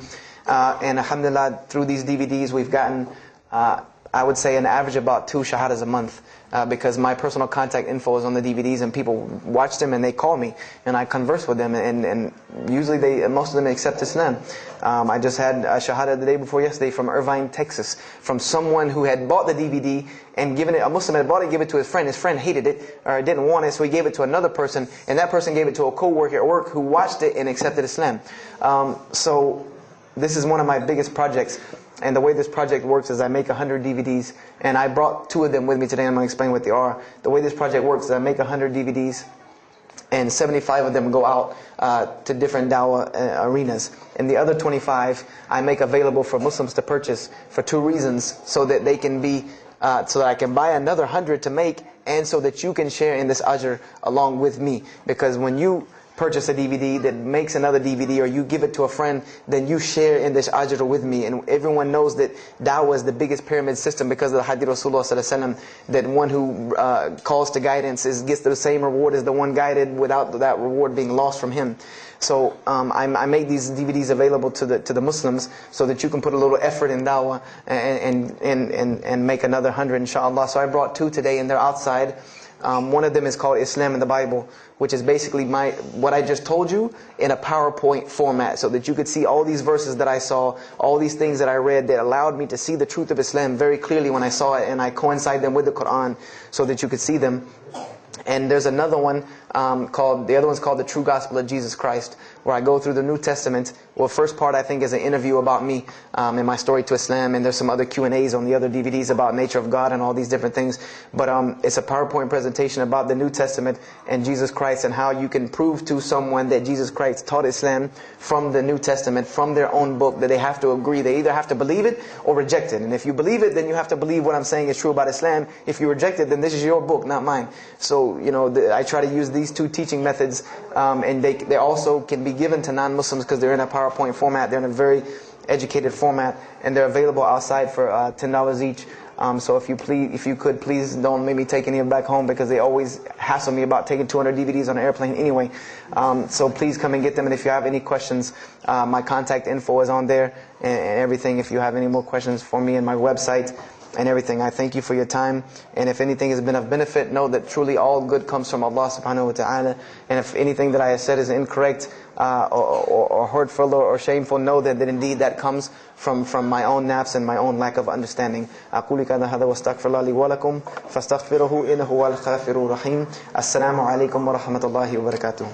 And alhamdulillah, through these DVDs we've gotten, I would say, an average about 2 shahadas a month. Because my personal contact info is on the DVDs, and people watch them and they call me and I converse with them, and usually most of them accept Islam. I just had a shahada the day before yesterday from Irvine, Texas, from someone who had bought the DVD and given it, a Muslim had bought it, gave it to his friend. His friend hated it or didn't want it, so he gave it to another person, and that person gave it to a co-worker at work who watched it and accepted Islam. So this is one of my biggest projects. And the way this project works is I make 100 DVDs, and I brought 2 of them with me today. I'm going to explain what they are. The way this project works is I make 100 DVDs, and 75 of them go out to different dawah arenas. And the other 25 I make available for Muslims to purchase for 2 reasons: so that they can be, so that I can buy another 100 to make, and so that you can share in this ajr along with me. Because when you purchase a DVD that makes another DVD, or you give it to a friend, then you share in this ajr with me. And everyone knows that da'wah is the biggest pyramid system because of the hadith Rasulullah sallallahu alaihi wasallam, that one who calls to guidance gets the same reward as the one guided, without that reward being lost from him. So I made these DVDs available to the Muslims so that you can put a little effort in da'wah and make another 100 inshallah. So I brought 2 today, and they're outside. One of them is called Islam in the Bible, which is basically what I just told you in a PowerPoint format, so that you could see all these verses that I saw, all these things that I read that allowed me to see the truth of Islam very clearly when I saw it, and I coincide them with the Quran so that you could see them. And there's another one the other one's called The True Gospel of Jesus Christ, where I go through the New Testament. Well, first part I think is an interview about me and my story to Islam, and there's some other Q&As on the other DVDs about nature of God and all these different things. But it's a PowerPoint presentation about the New Testament and Jesus Christ, and how you can prove to someone that Jesus Christ taught Islam from the New Testament, from their own book, that they have to agree. They either have to believe it or reject it. And if you believe it, then you have to believe what I'm saying is true about Islam. If you reject it, then this is your book, not mine. So, I try to use these 2 teaching methods, and they also can be given to non-Muslims because they're in a PowerPoint format. They're in a very educated format, and they're available outside for $10 each. So if you could please don't make me take any of them back home, because they always hassle me about taking 200 DVDs on an airplane anyway. So please come and get them. And if you have any questions, my contact info is on there and everything. If you have any more questions for me, and my website and everything. I thank you for your time, and if anything has been of benefit, know that truly all good comes from Allah subhanahu wa ta'ala. And if anything that I have said is incorrect or hurtful or shameful, know that indeed that comes from my own nafs and my own lack of understanding. أقول كذا هذا واستغفر الله لي ولكم فاستغفروه إنه هو الغفور الرحيم. السلام عليكم ورحمة الله وبركاته.